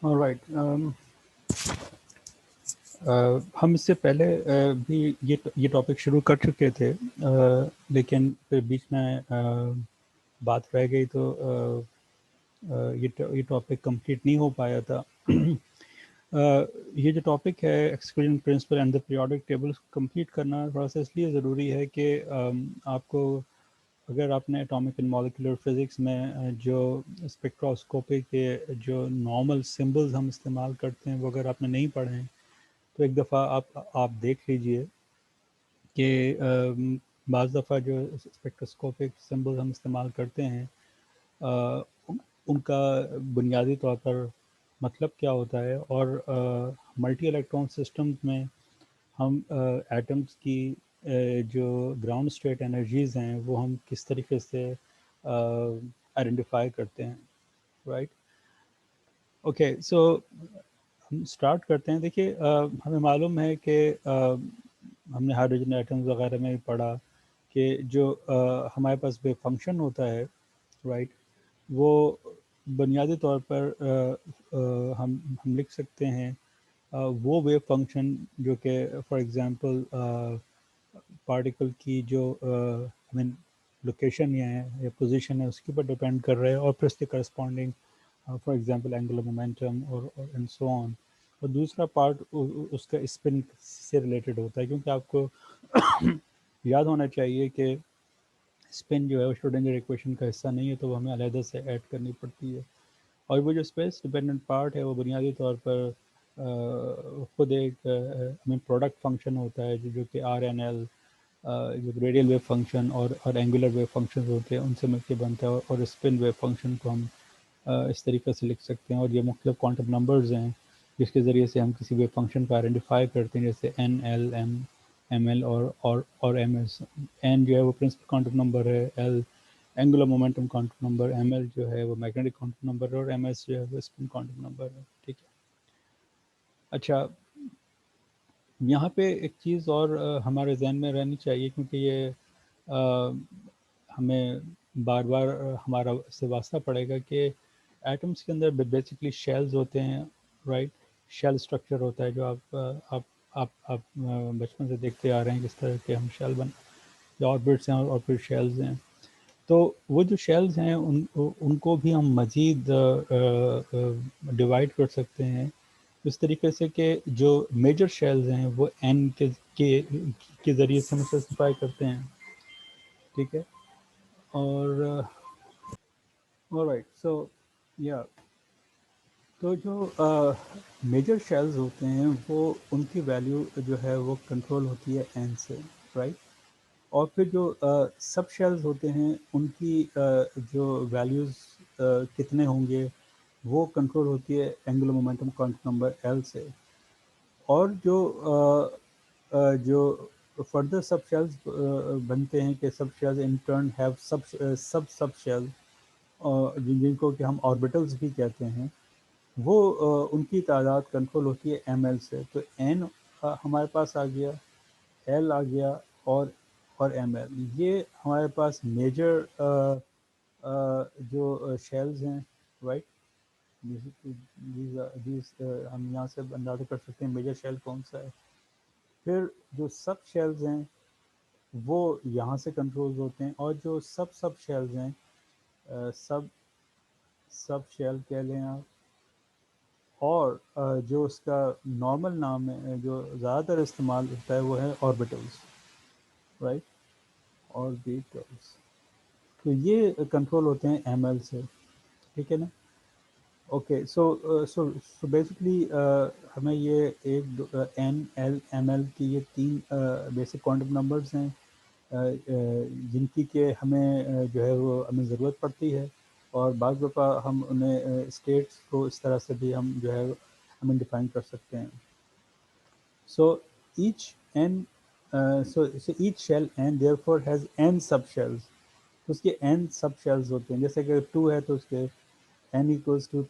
Alright, हम इससे पहले भी ये टॉपिक शुरू कर चुके थे, लेकिन फिर बीच में बात रह गई, तो ये टॉपिक कंप्लीट नहीं हो पाया था। ये जो टॉपिक है exclusion principle and the periodic table, complete करना थोड़ा सा इसलिए ज़रूरी है कि आपको, अगर आपने एटॉमिक एंड मॉलिक्यूलर फिज़िक्स में जो स्पेक्ट्रोस्कोपी के जो नॉर्मल सिंबल्स हम इस्तेमाल करते हैं वो अगर आपने नहीं पढ़े हैं, तो एक दफ़ा आप देख लीजिए कि बाज़ दफ़ा जो स्पेक्ट्रोस्कोपिक सिंबल्स हम इस्तेमाल करते हैं, उनका बुनियादी तौर पर मतलब क्या होता है, और मल्टी इलेक्ट्रॉन सिस्टम्स में हम एटम्स की जो ग्राउंड स्टेट एनर्जीज़ हैं वो हम किस तरीके से आइडेंटिफाई करते हैं, राइट। ओके, सो हम स्टार्ट करते हैं। देखिए, हमें मालूम है कि हमने हाइड्रोजन एटम्स वगैरह में भी पढ़ा कि जो हमारे पास वेव फंक्शन होता है, राइट, वो बुनियादी तौर पर हम लिख सकते हैं वो वेव फंक्शन जो कि फॉर एग्जांपल पार्टिकल की जो आई मीन लोकेशन या पोजीशन है उसके ऊपर डिपेंड कर रहे हैं, और फिर उसके corresponding for example angular momentum और एंड सो ऑन। और दूसरा पार्ट उसका स्पिन से रिलेटेड होता है, क्योंकि आपको याद होना चाहिए कि स्पिन जो है वो श्रोडिंगर इक्वेशन का हिस्सा नहीं है, तो वो हमें अलहदा से ऐड करनी पड़ती है। और वो जो स्पेस डिपेंडेंट पार्ट है वो बुनियादी तौर पर खुद एक आई मीन प्रोडक्ट फंक्शन होता है, जो कि आर एन एल, जो रेडियल वेव फंक्शन और एंगुलर वेव फंक्शन होते हैं उनसे मिलकर बनता है, और स्पिन वेव फंक्शन को हम इस तरीके से लिख सकते हैं। और ये मुख्तलिफ क्वांटम नंबर्स हैं जिसके ज़रिए से हम किसी वेव फंक्शन को आइडेंटिफाई करते हैं, जैसे एन, एल, एम एल और एम एस। एन जो है वो प्रिंसिपल क्वांटम नंबर है, L angular momentum quantum number, M L जो है वो मैग्नेटिक क्वांटम नंबर है, और एम एस जो है वो स्पिन क्वांटम नंबर है। ठीक है। अच्छा, यहाँ पे एक चीज़ और हमारे जहन में रहनी चाहिए, क्योंकि ये हमें बार बार हमारा इससे वास्ता पड़ेगा कि एटम्स के अंदर बेसिकली शेल्स होते हैं, राइट। शेल स्ट्रक्चर होता है जो आप बचपन से देखते आ रहे हैं, किस तरह के हम शेल बन या ऑर्बिट्स हैं और फिर शेल्स हैं। तो वो जो शेल्स हैं उनको भी हम मज़ीद डिवाइड कर सकते हैं इस तरीके से कि जो मेजर शेल्स हैं वो एन के ज़रिए से हम स्पेसिफाई करते हैं। ठीक है। और ऑलराइट, सो या तो जो मेजर शेल्स होते हैं वो उनकी वैल्यू जो है वो कंट्रोल होती है एन से, राइट। और फिर जो सब शेल्स होते हैं उनकी जो वैल्यूज़ कितने होंगे वो कंट्रोल होती है angular momentum quantum number L से। और जो फर्दर सब शेल्स बनते हैं कि सब शेल्स इन टर्न हैव सब शेल्स, जिनको कि हम ऑर्बिटल्स भी कहते हैं, वो उनकी तादाद कंट्रोल होती है एम एल से। तो एन हमारे पास आ गया, एल आ गया, और एम एल, ये हमारे पास मेजर जो शेल्स हैं, राइट। हम यहाँ से अंदाज़ा कर सकते हैं मेजर शेल कौन सा है। फिर जो सब शेल्स हैं वो यहाँ से कंट्रोल होते हैं, और जो सब शेल्स हैं, सब सब शेल कह लें आप, और जो उसका नॉर्मल नाम है जो ज़्यादातर इस्तेमाल होता है वो है ऑर्बिटल्स, राइट। ऑर्बिटल्स, तो ये कंट्रोल होते हैं एम एल से। ठीक है ना। ओके, सो बेसिकली हमें ये एन, एल, एम एल की ये तीन बेसिक क्वांटम नंबर्स हैं जिनकी के हमें जो है वो हमें ज़रूरत पड़ती है। और बाज़ दफ़ा हम उन्हें स्टेट्स को इस तरह से भी हम जो है हमें डिफ़ाइन कर सकते हैं। So each N so each shell N therefore has N sub shells. तो उसके एन सब शेल्स होते हैं। जैसे अगर 2 है तो उसके एन इक्वल्स टू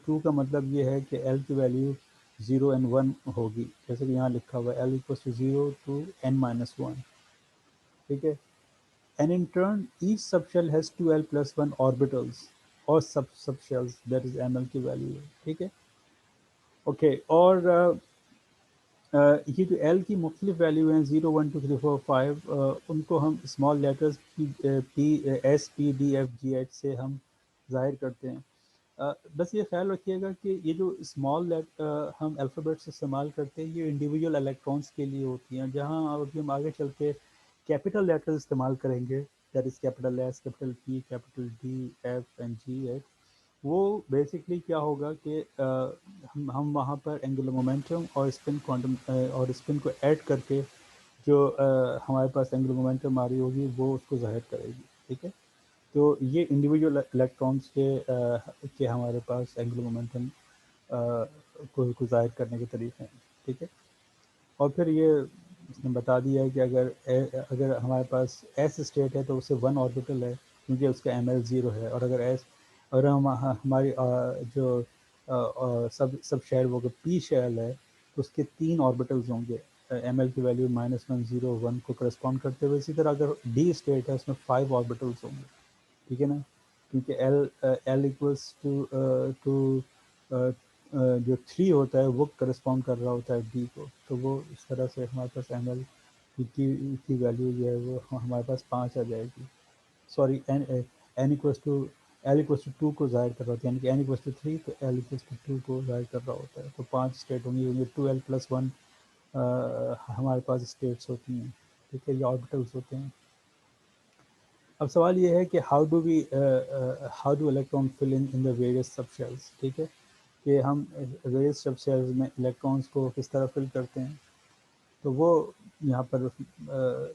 टू का मतलब ये है कि एल की वैल्यू 0 एंड 1 होगी, जैसे कि यहाँ लिखा हुआ है L equals to 0 to N minus 1। ठीक है। And in turn, each subshell has 2l plus 1 orbitals. और sub shells, that is M L की वैल्यू है, ठीक है। ओके, और ये जो एल की मुख्तलिफ वैल्यू हैं 0 1 2 3 4 5, उनको हम small letters P S P D F G H से हम जाहिर करते हैं। बस ये ख्याल रखिएगा कि ये जो स्मॉल हम अल्फ़ाबेट्स इस्तेमाल करते हैं ये इंडिविजुअल इलेक्ट्रॉन्स के लिए होती हैं, जहाँ अभी हम आगे चल के कैपिटल लेटर्स इस्तेमाल करेंगे, that is capital S, capital P, capital D, F and ji H. वो बेसिकली क्या होगा कि हम वहाँ पर एंगुलर मोमेंटम और स्पिन क्वांटम और स्पिन को ऐड करके जो हमारे पास एंगुलर मोमेंटम आ रही होगी वो उसको ज़ाहिर करेगी, ठीक है। तो ये इंडिविजुअल इलेक्ट्रॉन्स के हमारे पास एंगुलर मोमेंटम को ज़ाहिर करने के तरीके हैं, ठीक है। और फिर ये इसने बता दिया है कि अगर हमारे पास एस स्टेट है तो उससे वन ऑर्बिटल है, क्योंकि उसका एम एल ज़ीरो है। और अगर हमारी जो सब शेल वो अगर पी शेल है तो उसके तीन ऑर्बिटल्स होंगे, एम एल की वैल्यू -1 0 1 को करस्पॉन्ड करते हुए। इसी तरह अगर डी स्टेट है उसमें 5 ऑर्बिटल्स होंगे, ठीक है ना, क्योंकि एल इक्वल्स टू जो थ्री होता है वो करस्पॉन्ड कर रहा होता है डी को। तो वो इस तरह से हमारे पास एम एल की वैल्यू जो है वो हमारे पास 5 आ जाएगी। Sorry, N equals to L equals to two को ज़ाहिर कर रहा होता है, यानी कि एन इक्वल्स टू थ्री तो एल इक्वल्स टू टू को ज़ाहिर कर रहा होता है। तो 5 स्टेट होंगी, 2l+1 हमारे पास स्टेट्स होती हैं, ठीक है, ये ऑर्बिटल्स होते हैं। अब सवाल ये है कि how do electron fill in the various sub shells, ठीक है, कि हम वेरियस सब शेल्स में इलेक्ट्रॉन्स को किस तरह फिल करते हैं। तो वो यहाँ पर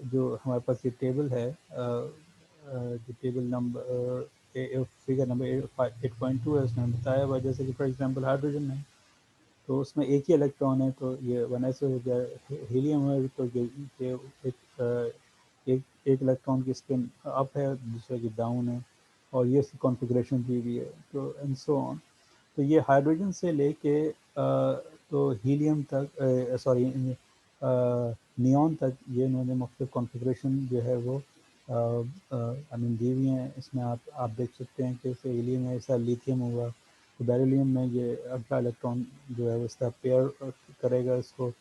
जो हमारे पास ये टेबल है, जो टेबल नंबर फिगर नंबर 8.2 है, उसमें बताया हुआ जैसे कि फॉर एग्जांपल हाइड्रोजन है तो उसमें एक ही इलेक्ट्रॉन है, तो ये 1s हो गया। हीलियम है तो ये एक इलेक्ट्रॉन की स्पिन अप है, दूसरे की डाउन है, और ये इसकी कॉन्फ़िगरेशन दी हुई है, तो एंड सो ऑन। तो ये हाइड्रोजन से लेके तो हीलियम तक, सॉरी, नियॉन तक, ये इन्होंने मुख्तलिफ कॉन्फ़िगरेशन जो है वो आई मीन दी हुई हैं। इसमें आप देख सकते हैं कि जैसे हीलियम है, ऐसा लिथियम हुआ, तो बेरिलियम में ये अल्फा इलेक्ट्रॉन जो है वो इसका पेयर करेगा इसको,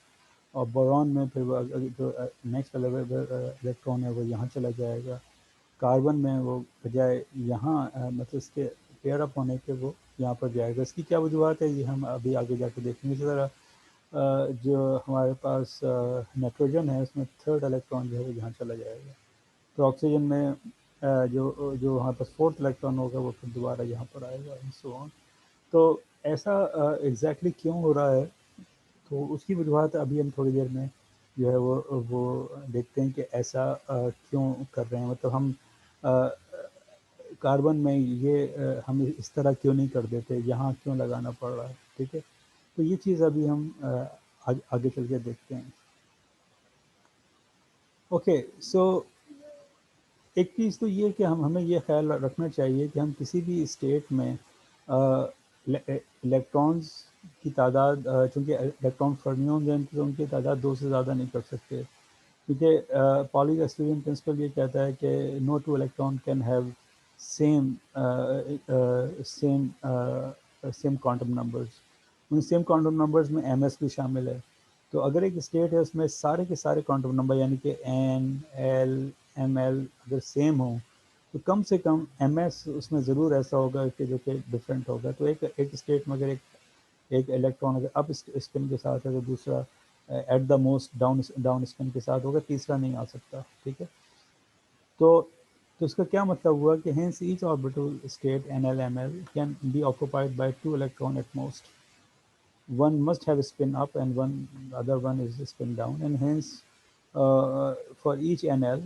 और बोरॉन में फिर वो जो नेक्स्ट इलेक्ट्रॉन है वो यहाँ चला जाएगा। कार्बन में वो बजाय यहाँ मतलब इसके पेयर अप होने के वो यहाँ पर जाएगा। इसकी क्या वजूहत है ये हम अभी आगे जाके देखेंगे। इसी तरह जो हमारे पास नाइट्रोजन है उसमें थर्ड इलेक्ट्रॉन जो है वो यहाँ चला जाएगा। तो ऑक्सीजन में जो हमारे पास फोर्थ इलेक्ट्रॉन होगा वो फिर दोबारा यहाँ पर आएगा एंड सो ऑन। तो ऐसा एग्जैक्टली क्यों हो रहा है, तो उसकी वजूहत अभी हम थोड़ी देर में जो है वो देखते हैं कि ऐसा क्यों कर रहे हैं। मतलब हम अ, कार्बन में ये हम इस तरह क्यों नहीं कर देते, यहाँ क्यों लगाना पड़ रहा है, ठीक है। तो ये चीज़ अभी हम आगे चल के देखते हैं। ओके, सो एक चीज़ तो ये कि हमें ये ख्याल रखना चाहिए कि हम किसी भी स्टेट में इलेक्ट्रॉन्स की तादाद, चूँकि इलेक्ट्रॉन फर्मियोन हैं तो उनकी तादाद दो से ज़्यादा नहीं कर सकते, क्योंकि पॉली गॉसियन प्रिंसिपल ये कहता है कि no two electron can have same same same quantum numbers. उन सेम क्वांटम नंबर्स में एम एस भी शामिल है। तो अगर एक स्टेट है उसमें सारे के सारे क्वांटम नंबर यानी कि एन एल एम एल अगर सेम हो, तो कम से कम एम एस उसमें ज़रूर ऐसा होगा कि जो कि डिफरेंट होगा। तो एक स्टेट में अगर एक इलेक्ट्रॉन अगर अप स्पिन के साथ है तो दूसरा at the most down down spin के साथ होगा, तीसरा नहीं आ सकता, ठीक है। तो तो इसका क्या मतलब हुआ कि hence each orbital state N L M L can be occupied by two electron at most. One must have a spin up and other one is a spin down, and hence for each NL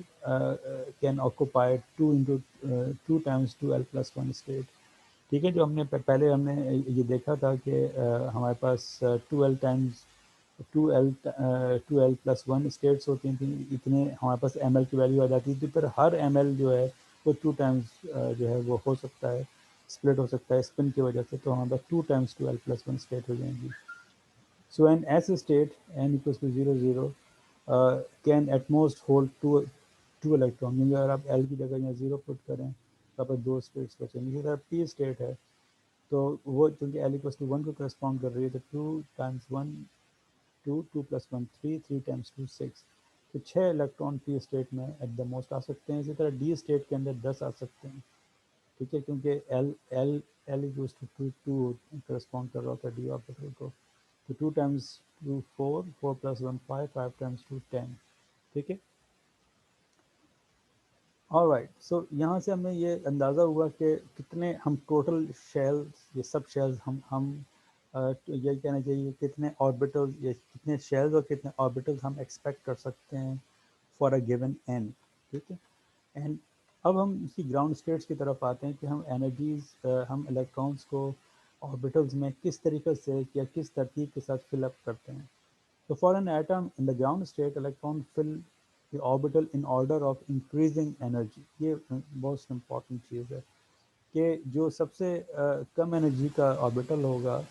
can occupy 2 into 2 times 2l+1 state, ठीक है। जो हमने पहले हमने ये देखा था कि हमारे पास 2l टाइम्स 2l+1 स्टेट्स होती थी, इतने हमारे पास एम एल की वैल्यू आ जाती थी। फिर हर एम एल जो है वो 2 टाइम्स जो है वो हो सकता है, स्प्लिट हो सकता है स्पिन की वजह से, तो हमारे पास 2 टाइम्स 2l+1 स्टेट हो जाएंगी। So an S state n equals to 0 0 can at most hold two electron, क्योंकि अगर आप L की जगह यहाँ 0 पुट करें यहाँ पर 2 स्टेट्स बचेंगी। इसी तरह पी स्टेट है, तो वो चूँकि L = 1 को करस्पॉन्ड कर रही है, तो 2 टाइम्स 1 2, 2 + 1 3, 3 टाइम्स 2 6, तो 6 इलेक्ट्रॉन पी स्टेट में एट द मोस्ट आ सकते हैं। इसी तरह डी स्टेट के अंदर 10 आ सकते हैं, ठीक है, क्योंकि एल एल एल = 2 करस्पॉन्ड कर रहा होता है डी ऑर्बिटल को। तो 2 टाइम्स 2 4, 4 + 1 5, 5 टाइम्स 2 10, ठीक है। ऑलराइट, सो यहाँ से हमें ये अंदाज़ा हुआ कि कितने हम टोटल शेल्स, ये सब शेल्स हम तो यही कहना चाहिए कितने ऑर्बिटल्स, ये कितने शेल्स और कितने ऑर्बिटल्स हम एक्सपेक्ट कर सकते हैं फॉर अ गिवन एन, ठीक है। एंड अब हम इसकी ग्राउंड स्टेट्स की तरफ आते हैं कि हम एनर्जीज, हम इलेक्ट्रॉन्स को ऑर्बिटल्स में किस तरीके से या किस तरतीब के साथ फिल अप करते हैं। तो for an atom in the ground state, electron fill the orbital in order of increasing energy. ये बहुत इंपॉर्टेंट चीज़ है कि जो सबसे कम एनर्जी का ऑर्बिटल होगा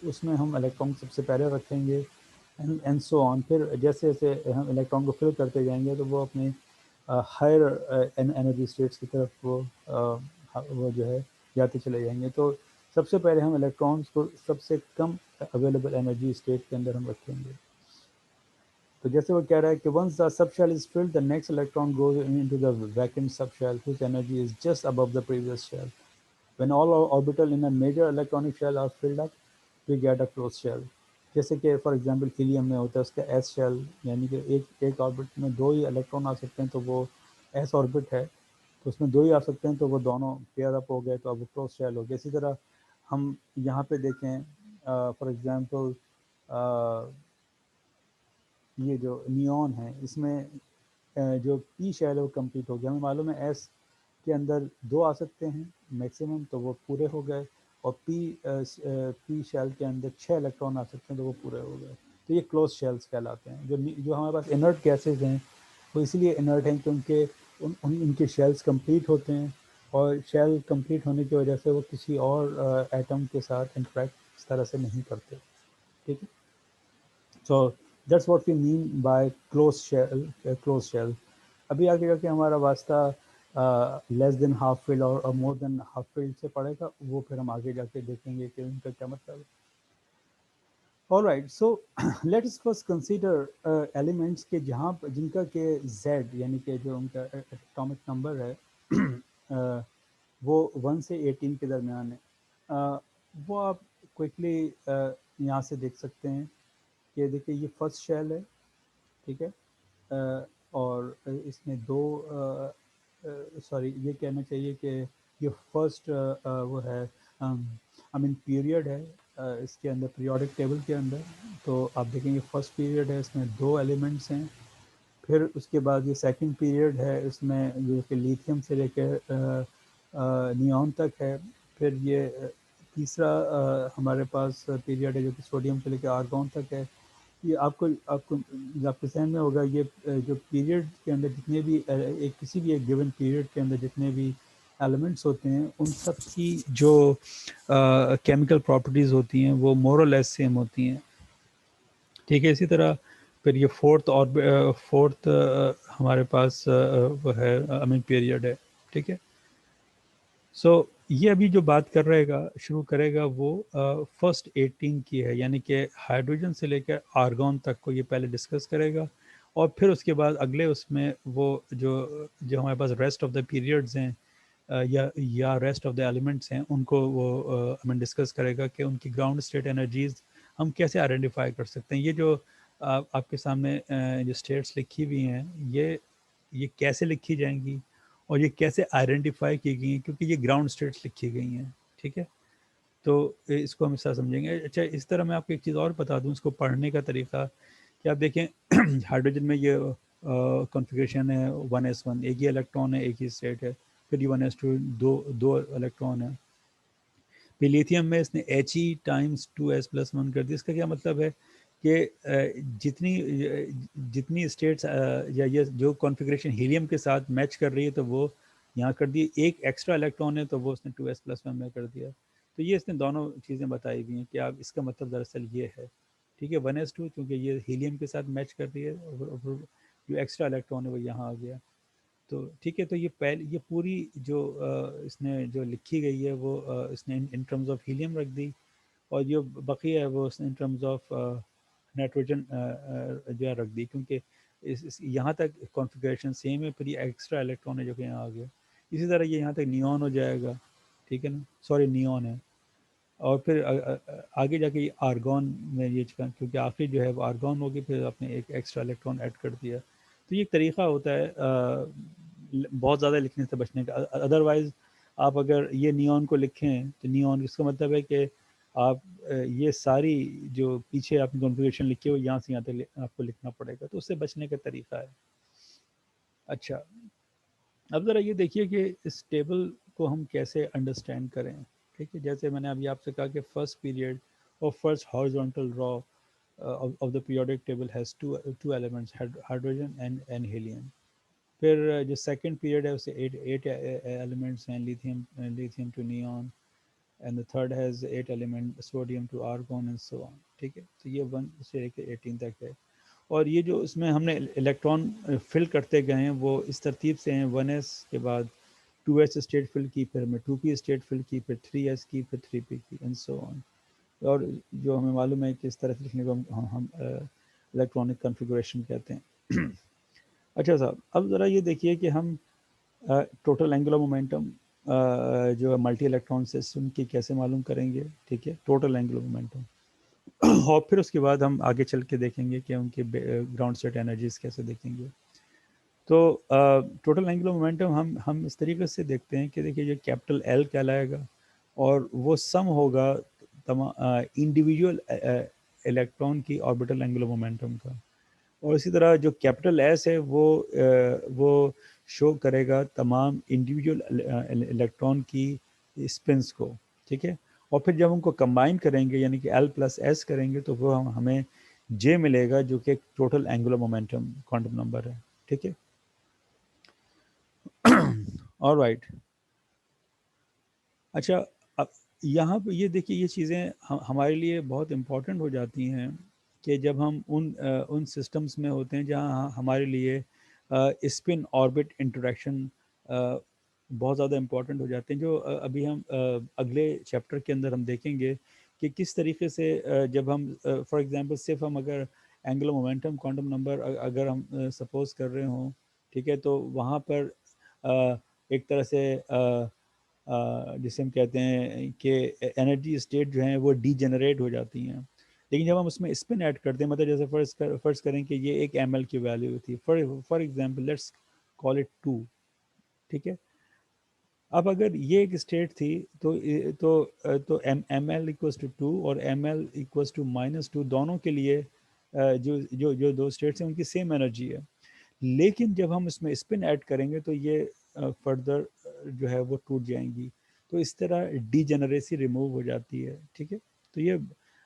उसमें हम इलेक्ट्रॉन सबसे पहले रखेंगे, एंड सो ऑन। फिर जैसे जैसे हम इलेक्ट्रॉन को फिल करते जाएंगे तो वो अपने हायर एनर्जी स्टेट्स की तरफ वो जो है जाते चले जाएंगे। तो सबसे पहले हम इलेक्ट्रॉन्स को सबसे कम अवेलेबल एनर्जी स्टेट के अंदर हम रखेंगे। तो जैसे वो कह रहा है कि once the subshell is filled, the next electron goes into the vacant subshell whose energy is just above the previous shell. When all orbital in a major electronic shell are filled up, we get a closed shell. जैसे कि for example helium में होता है उसका S shell, यानी कि एक orbit में 2 ही इलेक्ट्रॉन आ सकते हैं, तो वो एस ऑर्बिट है, तो उसमें 2 ही आ सकते हैं, तो वो दोनों पेयर अप हो गए, तो अब वो क्लोज शेल हो गया। इसी तरह हम यहाँ पे देखें फॉर एग्जांपल ये जो नियॉन है इसमें जो पी शेल है वो कंप्लीट हो गया। हमें मालूम है एस के अंदर 2 आ सकते हैं मैक्सिमम, तो वो पूरे हो गए, और पी शेल के अंदर 6 इलेक्ट्रॉन आ सकते हैं, तो वो पूरे हो गए। तो ये क्लोज शेल्स कहलाते हैं। जो हमारे पास इनर्ट गैसेज हैं वो इसलिए इनर्ट हैं क्योंकि उनके शेल्स कंप्लीट होते हैं, और शेल कंप्लीट होने की वजह से वो किसी और एटम के साथ इंटरेक्ट इस तरह से नहीं करते, ठीक है। So that's what we mean by closed shell. Closed shell. अभी आगे जाके हमारा वास्ता लेस देन हाफ फिल और मोर देन हाफ फिल से पड़ेगा, वो फिर हम आगे जाके देखेंगे कि उनका क्या मतलब है। All right, so let us first consider elements के जहाँ जिनका के Z यानी कि जो उनका एटॉमिक नंबर है वो 1 से 18 के दरमियान है। वो आप क्विकली यहाँ से देख सकते हैं कि देखिए ये फर्स्ट शेल है, ठीक है। और इसमें 2 सॉरी ये कहना चाहिए कि ये फर्स्ट वो है आई मीन पीरियड है इसके अंदर पीरियोडिक टेबल के अंदर। तो आप देखेंगे फर्स्ट पीरियड है, इसमें 2 एलिमेंट्स हैं। फिर उसके बाद ये सेकंड पीरियड है, इसमें जो कि लिथियम से लेकर नियॉन तक है। फिर ये तीसरा हमारे पास पीरियड है जो कि सोडियम से लेकर आर्गॉन तक है। ये आपको आपको आपके सहन में होगा ये जो पीरियड के अंदर जितने भी एक किसी भी एक गिवन पीरियड के अंदर जितने भी एलिमेंट्स होते हैं उन सब की जो केमिकल प्रॉपर्टीज़ होती हैं वो मोर और लेस सेम होती हैं, ठीक है। इसी तरह फिर ये फोर्थ हमारे पास वो है आई मीन पीरियड है, ठीक है। सो ये अभी जो बात कर रहेगा शुरू करेगा वो फर्स्ट 18 की है, यानी कि हाइड्रोजन से लेकर आर्गॉन तक को ये पहले डिस्कस करेगा, और फिर उसके बाद अगले उसमें वो जो जो हमारे पास रेस्ट ऑफ द पीरियड्स हैं या रेस्ट ऑफ द एलिमेंट्स हैं उनको वो हमें डिस्कस करेगा कि उनकी ग्राउंड स्टेट एनर्जीज हम कैसे आइडेंटिफाई कर सकते हैं। ये जो आपके सामने जो स्टेट्स लिखी हुई हैं ये कैसे लिखी जाएंगी और ये कैसे आइडेंटिफाई की गई हैं, क्योंकि ये ग्राउंड स्टेट्स लिखी गई हैं, ठीक है। तो इसको हम इस तरह समझेंगे। अच्छा, इस तरह मैं आपको एक चीज़ और बता दूं इसको पढ़ने का तरीका कि आप देखें हाइड्रोजन में ये कॉन्फ़िगरेशन है 1s1, एक ही इलेक्ट्रॉन है, एक ही स्टेट है। फिर ये 1s2, दो दो इलेक्ट्रॉन है। फिर लिथियम में इसने He टाइम्स 2s+1 कर दिया। इसका क्या मतलब है कि जितनी जितनी स्टेट्स या ये जो कॉन्फ़िगरेशन हीलियम के साथ मैच कर रही है तो वो यहाँ कर दी, एक एक्स्ट्रा इलेक्ट्रॉन है तो वो उसने 2s+1 में कर दिया। तो ये इसने दोनों चीज़ें बताई हुई हैं कि आप इसका मतलब दरअसल ये है, ठीक है। 1s2 चूँकि ये हीलियम के साथ मैच कर रही है और जो एक्स्ट्रा इलेक्ट्रॉन है वो यहाँ आ गया। तो ठीक है, तो ये पहले ये पूरी जो इसने जो लिखी गई है वो इसने इन टर्म्स ऑफ हीलियम रख दी, और जो बकी है वो उसने इन टर्म्स ऑफ नाइट्रोजन जो है रख दी, क्योंकि इस यहाँ तक कॉन्फ़िगरेशन सेम है, फिर ये एक्स्ट्रा इलेक्ट्रॉन है जो कि यहाँ आ गया। इसी तरह ये यहाँ तक नियॉन हो जाएगा, ठीक है ना, सॉरी नियॉन है। और फिर आगे जाके ये आर्गॉन में ये क्योंकि आखिरी जो है वो आर्गॉन होगी, फिर आपने एक एक्स्ट्रा इलेक्ट्रॉन ऐड कर दिया। तो ये एक तरीका होता है बहुत ज़्यादा लिखने से बचने का। अदरवाइज़ आप अगर ये नियॉन को लिखें तो नियॉन इसका मतलब है कि आप ये सारी जो पीछे आपने कॉन्फ़िगरेशन लिखी है वो यहाँ से यहाँ तक आपको लिखना पड़ेगा, तो उससे बचने का तरीका है। अच्छा, अब ज़रा ये देखिए कि इस टेबल को हम कैसे अंडरस्टैंड करें। ठीक है, जैसे मैंने अभी आपसे कहा कि फर्स्ट पीरियड और first horizontal raw of the periodic table has two elements, hydrogen and helium. फिर जो सेकंड पीरियड है उससे एट एलिमेंट्स हैं, lithium to neon, and the third has eight element, sodium to argon and so on. ठीक है, तो ये 1 से लेकर 18 तक है। और ये जो इसमें हमने इलेक्ट्रॉन फिल करते गए हैं वो इस तरतीब से हैं, 1s के बाद 2s स्टेट फिल की, फिर हमें 2p स्टेट फिल की, फिर 3s की, फिर 3p की, एंड सो ऑन। और जो हमें मालूम है कि इस तरह से लिखने को हम इलेक्ट्रॉनिक कॉन्फ़िगरेशन कहते हैं। अच्छा साहब, अब ज़रा ये देखिए कि हम टोटल एंगुलर मोमेंटम जो है मल्टी इलेक्ट्रॉन सिस्टम की कैसे मालूम करेंगे। ठीक है, टोटल एंगुलर मोमेंटम। और फिर उसके बाद हम आगे चल के देखेंगे कि उनके ग्राउंड स्टेट एनर्जीज कैसे देखेंगे। तो टोटल एंगुलर मोमेंटम हम इस तरीके से देखते हैं कि देखिए, ये कैपिटल एल कहलाएगा और वो सम होगा तमाम इंडिविजुअल इलेक्ट्रॉन की ऑर्बिटल एंगुलर मोमेंटम का। और इसी तरह जो कैपिटल एस है वो शो करेगा तमाम इंडिविजुअल इलेक्ट्रॉन की स्पिन्स को। ठीक है, और फिर जब उनको कंबाइन करेंगे यानी कि एल प्लस एस करेंगे तो वो हमें जे मिलेगा, जो कि एक total angular momentum quantum number है। ठीक है, ऑल राइट। अच्छा, अब यहाँ पे ये देखिए, ये चीज़ें हमारे लिए बहुत इम्पॉर्टेंट हो जाती हैं कि जब हम उन सिस्टम्स में होते हैं जहाँ हमारे लिए स्पिन ऑर्बिट इंटरेक्शन बहुत ज़्यादा इम्पॉर्टेंट हो जाते हैं, जो अभी हम अगले चैप्टर के अंदर हम देखेंगे कि किस तरीके से जब हम फॉर एग्जांपल सिर्फ हम अगर एंगुलर मोमेंटम क्वांटम नंबर अगर हम सपोज कर रहे हों, ठीक है, तो वहाँ पर एक तरह से जिसे हम कहते हैं कि एनर्जी स्टेट जो हैं वो डीजेनरेट हो जाती हैं। लेकिन जब हम उसमें स्पिन ऐड करते हैं, मतलब जैसे फर्ज करें कि ये एक एम की वैल्यू थी, for example let's call it 2। ठीक है, अब अगर ये एक स्टेट थी तो एम एल इक्वल्स टू 2 और एम एल इक्वल्स टू -2, दोनों के लिए जो दो स्टेट्स हैं उनकी सेम एनर्जी है। लेकिन जब हम इसमें स्पिन ऐड करेंगे तो ये फर्दर जो है वो टूट जाएंगी। तो इस तरह डीजेनरेसी रिमूव हो जाती है। ठीक है, तो ये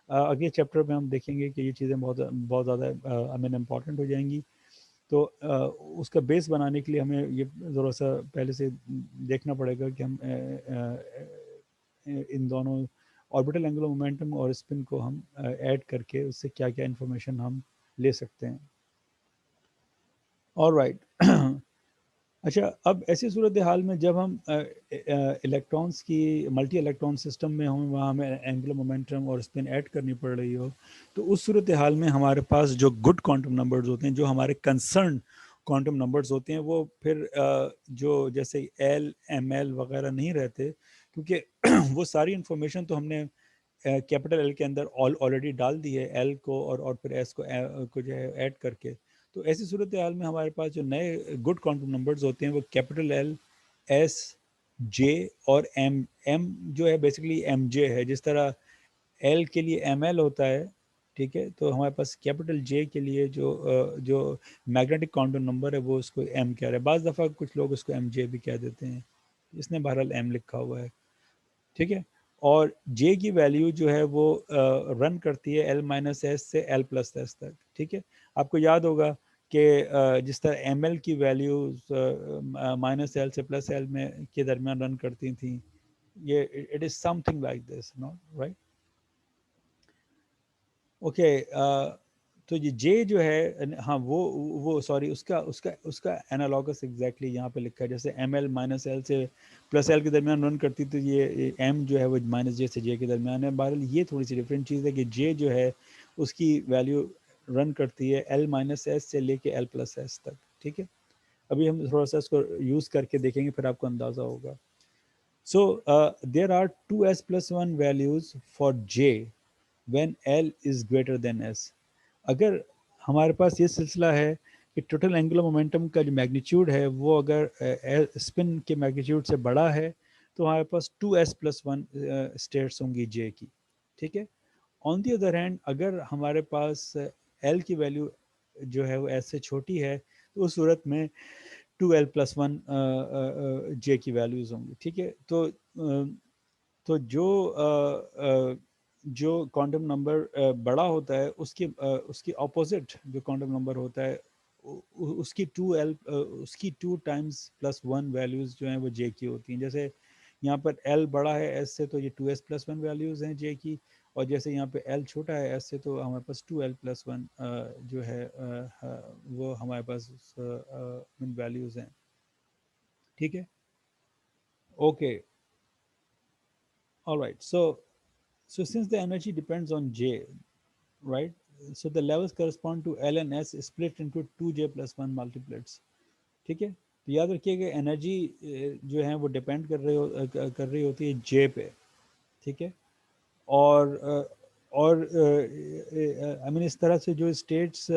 अगले चैप्टर में हम देखेंगे कि ये चीज़ें बहुत बहुत ज़्यादा आई मीन इम्पॉर्टेंट हो जाएंगी। तो उसका बेस बनाने के लिए हमें ये ज़रा सा पहले से देखना पड़ेगा कि हम इन दोनों ऑर्बिटल एंगुलर मोमेंटम और स्पिन को हम ऐड करके उससे क्या क्या इन्फॉर्मेशन हम ले सकते हैं। और राइट। अच्छा, अब ऐसी सूरत हाल में जब हम इलेक्ट्रॉन्स की मल्टी इलेक्ट्रॉन सिस्टम में हों, वहाँ हमें एंगुलर मोमेंटम और स्पिन ऐड करनी पड़ रही हो, तो उस सूरत हाल में हमारे पास जो गुड क्वांटम नंबर्स होते हैं, जो हमारे कंसर्न क्वांटम नंबर्स होते हैं, वो फिर जो जैसे एल एम एल वगैरह नहीं रहते, क्योंकि वो सारी इंफॉर्मेशन तो हमने कैपिटल एल के अंदर ऑलरेडी डाल दी है, एल को और फिर एस को जो है ऐड करके। तो ऐसी सूरत हाल में हमारे पास जो नए गुड क्वांटम नंबर्स होते हैं वो कैपिटल एल, एस, जे और एम। एम जो है बेसिकली एम जे है, जिस तरह एल के लिए एम एल होता है। ठीक है, तो हमारे पास कैपिटल जे के लिए जो मैग्नेटिक क्वांटम नंबर है वो उसको एम कह रहा है। बाज़ दफ़ा कुछ लोग उसको एम जे भी कह देते हैं, इसने बहरहाल एम लिखा हुआ है। ठीक है, और जे की वैल्यू जो है वो रन करती है एल माइनस एस से एल प्लस एस तक। ठीक है, आपको याद होगा कि जिस तरह एम एल की वैल्यूज -L से +L में के दरमियान रन करती थी, ये it is something like this, no right. Okay, तो ये जे जो है हाँ वो सॉरी उसका उसका उसका एनालॉगस एग्जैक्टली यहाँ पे लिखा है, जैसे एम एल माइनस एल से प्लस एल के दरमियान रन करती, तो ये एम जो है वो माइनस जे से जे के दरमियान है। बहरहाल ये थोड़ी सी डिफरेंट चीज़ है कि जे जो है उसकी वैल्यू रन करती है एल माइनस एस से लेके एल प्लस एस तक। ठीक है, अभी हम थोड़ा सा इसको यूज़ करके देखेंगे, फिर आपको अंदाज़ा होगा। So there are two S plus one values for j when l is greater than s. अगर हमारे पास ये सिलसिला है कि टोटल एंगुलर मोमेंटम का जो मैग्नीट्यूड है वो अगर स्पिन के मैग्नीट्यूड से बड़ा है तो हमारे पास two S plus one states होंगी जे की। ठीक है, ऑन दी अदर हैंड अगर हमारे पास एल की वैल्यू जो है वो एस से छोटी है तो उस सूरत में टू एल प्लस वन जे की वैल्यूज़ होंगी। ठीक है, तो जो क्वांटम नंबर बड़ा होता है उसकी ऑपोजिट जो क्वांटम नंबर होता है उसकी two times plus one values जो हैं वो जे की होती हैं। जैसे यहाँ पर एल बड़ा है एस से तो ये two S plus one values हैं जे की, और जैसे यहाँ पे एल छोटा है एस से तो हमारे पास टू एल प्लस वन जो है वो हमारे पास वैल्यूज़ हैं। ठीक है, okay, all right, so since the energy depends on J, right? So the levels correspond to L and S split into 2J plus 1 multiplets. ठीक है, तो याद रखिए कि एनर्जी जो है वो डिपेंड कर रही होती है J पे। ठीक है, और और आई मीन इस तरह से जो स्टेट्स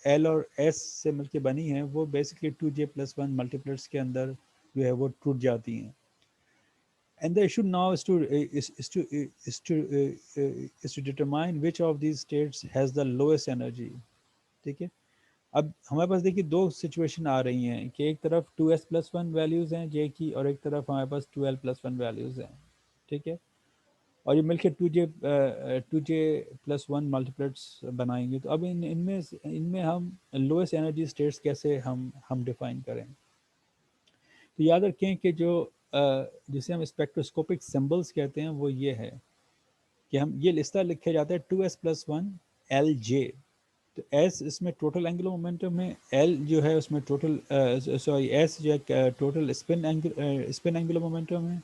L और S से मिलके बनी हैं वो बेसिकली 2J प्लस वन मल्टीप्लेट्स के अंदर जो है वो टूट जाती हैं। And the issue now is to determine which of these states has the lowest energy. ठीक है, अब हमारे पास देखिए दो सिचुएशन आ रही हैं कि एक तरफ two S plus one values हैं जे की और एक तरफ हमारे पास two L plus one values हैं। ठीक है, और ये मिलकर two j plus one multiplets बनाएंगे। तो अब इनमें हम लोएस्ट एनर्जी स्टेट्स कैसे हम डिफाइन करें। तो याद रखें कि जो जिसे हम स्पेक्ट्रोस्कोपिक सिंबल्स कहते हैं वो ये है कि हम ये लिस्टा लिखे जाता है two S plus one L J. तो एस इसमें टोटल एंगुलर मोमेंटम है, एल जो है उसमें टोटल सॉरी एस जो है टोटल स्पिन एंगुलर मोमेंटम है,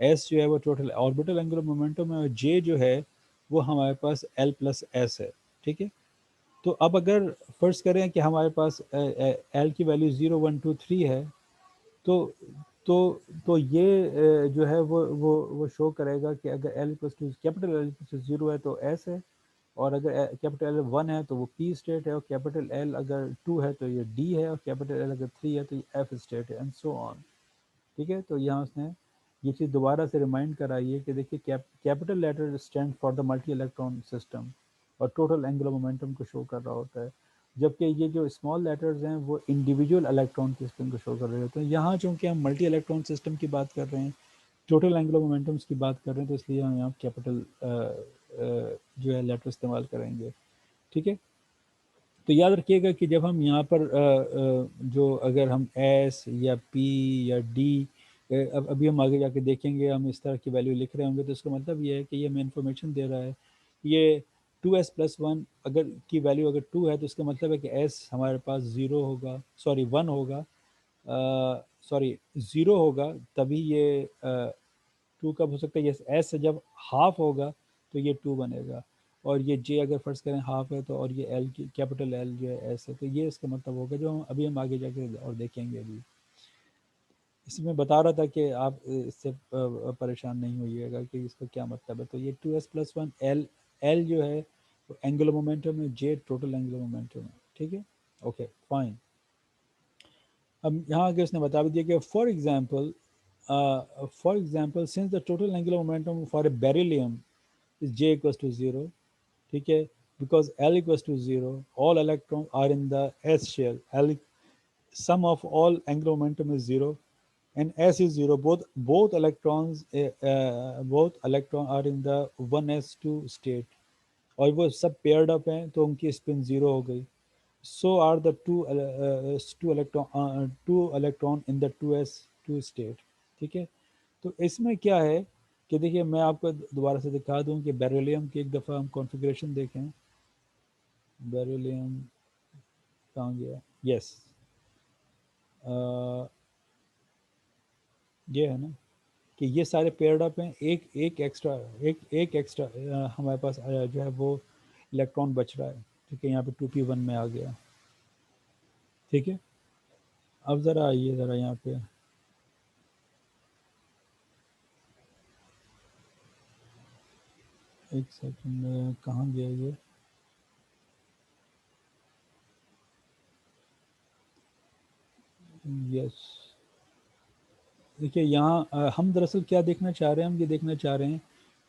एस जो है वो टोटल ऑर्बिटल एंगुलर मोमेंटम है, और जे जो है वो हमारे पास एल प्लस एस है। ठीक है, तो अब अगर फर्ज करें कि हमारे पास एल की वैल्यू 0 1 2 3 है, तो तो तो ये जो है वो शो करेगा कि अगर L plus two capital L plus zero है तो एस है, और अगर कैपिटल एल वन है तो वो पी स्टेट है, और कैपिटल एल अगर टू है तो ये डी है, और कैपिटल एल अगर थ्री है तो ये एफ स्टेट है, एंड सो ऑन। ठीक है, तो यहाँ उसने ये चीज़ दोबारा से रिमाइंड कराई है कि देखिए capital letter stand for the multi electron system और टोटल एंगुलर मोमेंटम को शो कर रहा होता है, जबकि ये जो स्मॉल लेटर्स हैं वो इंडिविजुअल इलेक्ट्रॉन के स्पिन को शो कर रहे होते हैं। यहाँ चूंकि हम मल्टी इलेक्ट्रॉन सिस्टम की बात कर रहे हैं, टोटल एंगुलर मोमेंटम्स की बात कर रहे हैं, तो इसलिए हम यहाँ कैपिटल जो है लेटर इस्तेमाल करेंगे। ठीक है, तो याद रखिएगा कि जब हम यहाँ पर जो अगर हम एस या पी या डी, अब अभी हम आगे जाके देखेंगे हम इस तरह की वैल्यू लिख रहे होंगे, तो इसका मतलब ये है कि ये हमें इन्फॉर्मेशन दे रहा है। ये टू एस प्लस वन अगर की वैल्यू अगर टू है तो इसका मतलब है कि एस हमारे पास ज़ीरो होगा, सॉरी वन होगा, सॉरी ज़ीरो होगा, तभी ये टू कब हो सकता है, ये एस जब हाफ होगा तो ये टू बनेगा, और ये जे अगर फर्ज करें हाफ है तो, और ये एल की कैपिटल एल जो है एस है, तो ये इसका मतलब होगा जो हम अभी हम आगे जाके और देखेंगे। अभी इसमें बता रहा था कि आप इससे परेशान नहीं होइएगा कि इसका क्या मतलब है। तो ये two S plus one L, L जो है वो एंगुलर मोमेंटम है, जे टोटल एंगुलर मोमेंटम है। ठीक है, ओके फाइन। अब यहाँ आगे उसने बता भी दिया कि for example since the total angular momentum for a beryllium is J equals to 0, ठीक है, because L equals to 0, all electrons are in the S shell, L sum of all angular momentum is 0 and S is 0, both electron are in the 1s2 state, और वो सब paired up हैं तो उनकी spin zero हो गई। So are the two electron in the 2s2 state. ठीक है, तो इसमें क्या है कि देखिए मैं आपको दोबारा से दिखा दूं कि बेरिलियम की एक दफ़ा हम कॉन्फ़िगरेशन देखें। बेरिलियम कहाँ गया? यस, ये है ना कि ये सारे पेयर्ड अप हैं, एक एक एक्स्ट्रा, एक एक्स्ट्रा हमारे पास जो है वो इलेक्ट्रॉन बच रहा है। ठीक है, यहाँ पे 2p1 में आ गया। ठीक है, अब ज़रा आइए ज़रा यहाँ पे, एक सेकंड, कहाँ गया ये? यस, देखिए यहाँ हम दरअसल क्या देखना चाह रहे हैं, हम ये देखना चाह रहे हैं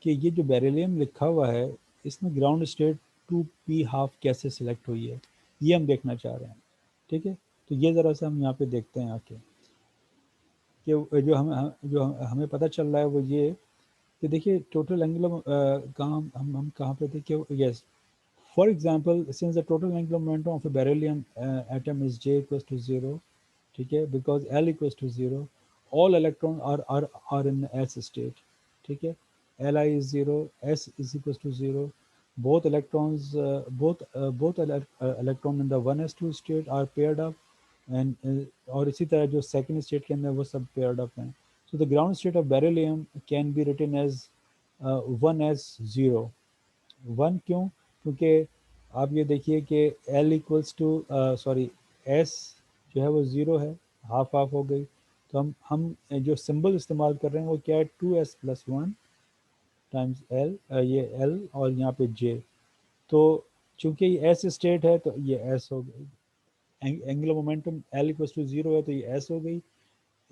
कि ये जो बेरिलियम लिखा हुआ है, इसमें ग्राउंड स्टेट 2p½ कैसे सिलेक्ट हुई है, ये हम देखना चाह रहे हैं। ठीक है, तो ये ज़रा सा हम यहाँ पे देखते हैं आके कि जो हमें पता चल रहा है वो ये कि देखिए टोटल एंगुलर कहाँ हम कहाँ पे थे कि yes, for example since the total angular momentum of a beryllium atom is J equals to 0, ठीक है, because L equals to 0, all electron are in S state. ठीक है, Li is 0, S is equals to 0, both electrons both electron in the 1s2 state are paired up, and और इसी तरह जो second state के अंदर वो सब पेयर्ड अप हैं। So the ground state of beryllium can be written as 1s0। 1 क्यों? क्योंकि आप ये देखिए कि L equals to sorry S जो है वो ज़ीरो है, हाफ हाफ हो गई। तो हम जो सिंबल इस्तेमाल कर रहे हैं वो क्या है, 2s+1 टाइम्स L, ये L और यहाँ पे J। तो चूंकि ये एस स्टेट है तो ये एस हो गई, angular momentum L equals to 0 है तो ये एस हो गई।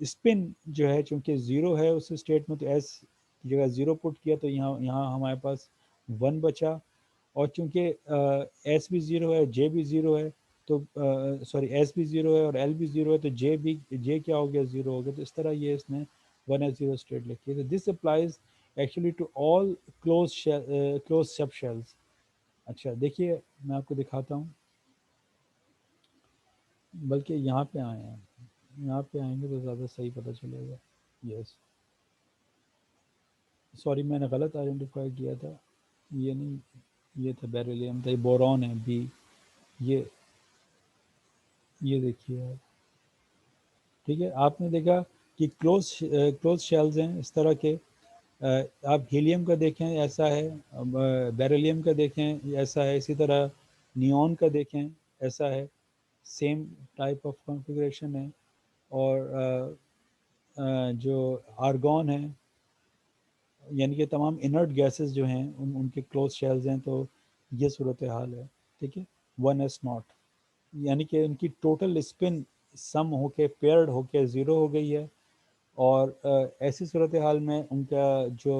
स्पिन जो है चूंकि ज़ीरो है उस स्टेट में, तो एस की जगह ज़ीरो पुट किया तो यहाँ यहाँ हमारे पास 1 बचा। और चूंकि एस भी ज़ीरो है, जे भी ज़ीरो है, तो सॉरी एस भी ज़ीरो है और एल भी ज़ीरो है, तो जे क्या हो गया, ज़ीरो हो गया। तो इस तरह ये इसने 1s0 स्टेट लिखी है। तो this applies actually to all close sub shells. अच्छा देखिए, मैं आपको दिखाता हूँ, बल्कि यहाँ पे आए हैं, यहाँ पे आएंगे तो ज़्यादा सही पता चलेगा। यस, सॉरी मैंने गलत आइडेंटिफाई किया था, ये नहीं, ये था बेरिलियम था, ये बोरॉन है बी। ये ये देखिए आप, ठीक है, आपने देखा कि क्लोज शेल्स हैं इस तरह के। आप हीलियम का देखें ऐसा है, बेरिलियम का देखें ऐसा है, इसी तरह नियॉन का देखें ऐसा है, सेम टाइप ऑफ कॉन्फ़िगरेशन है। और जो आर्गॉन है, यानी कि तमाम इनर्ट गैसेस जो हैं उनके क्लोज शेल्स हैं। तो ये सूरत हाल है। ठीक है, 1s0, यानी कि उनकी टोटल स्पिन सम होके पेयर्ड होके ज़ीरो हो गई है। और ऐसी सूरत हाल में उनका जो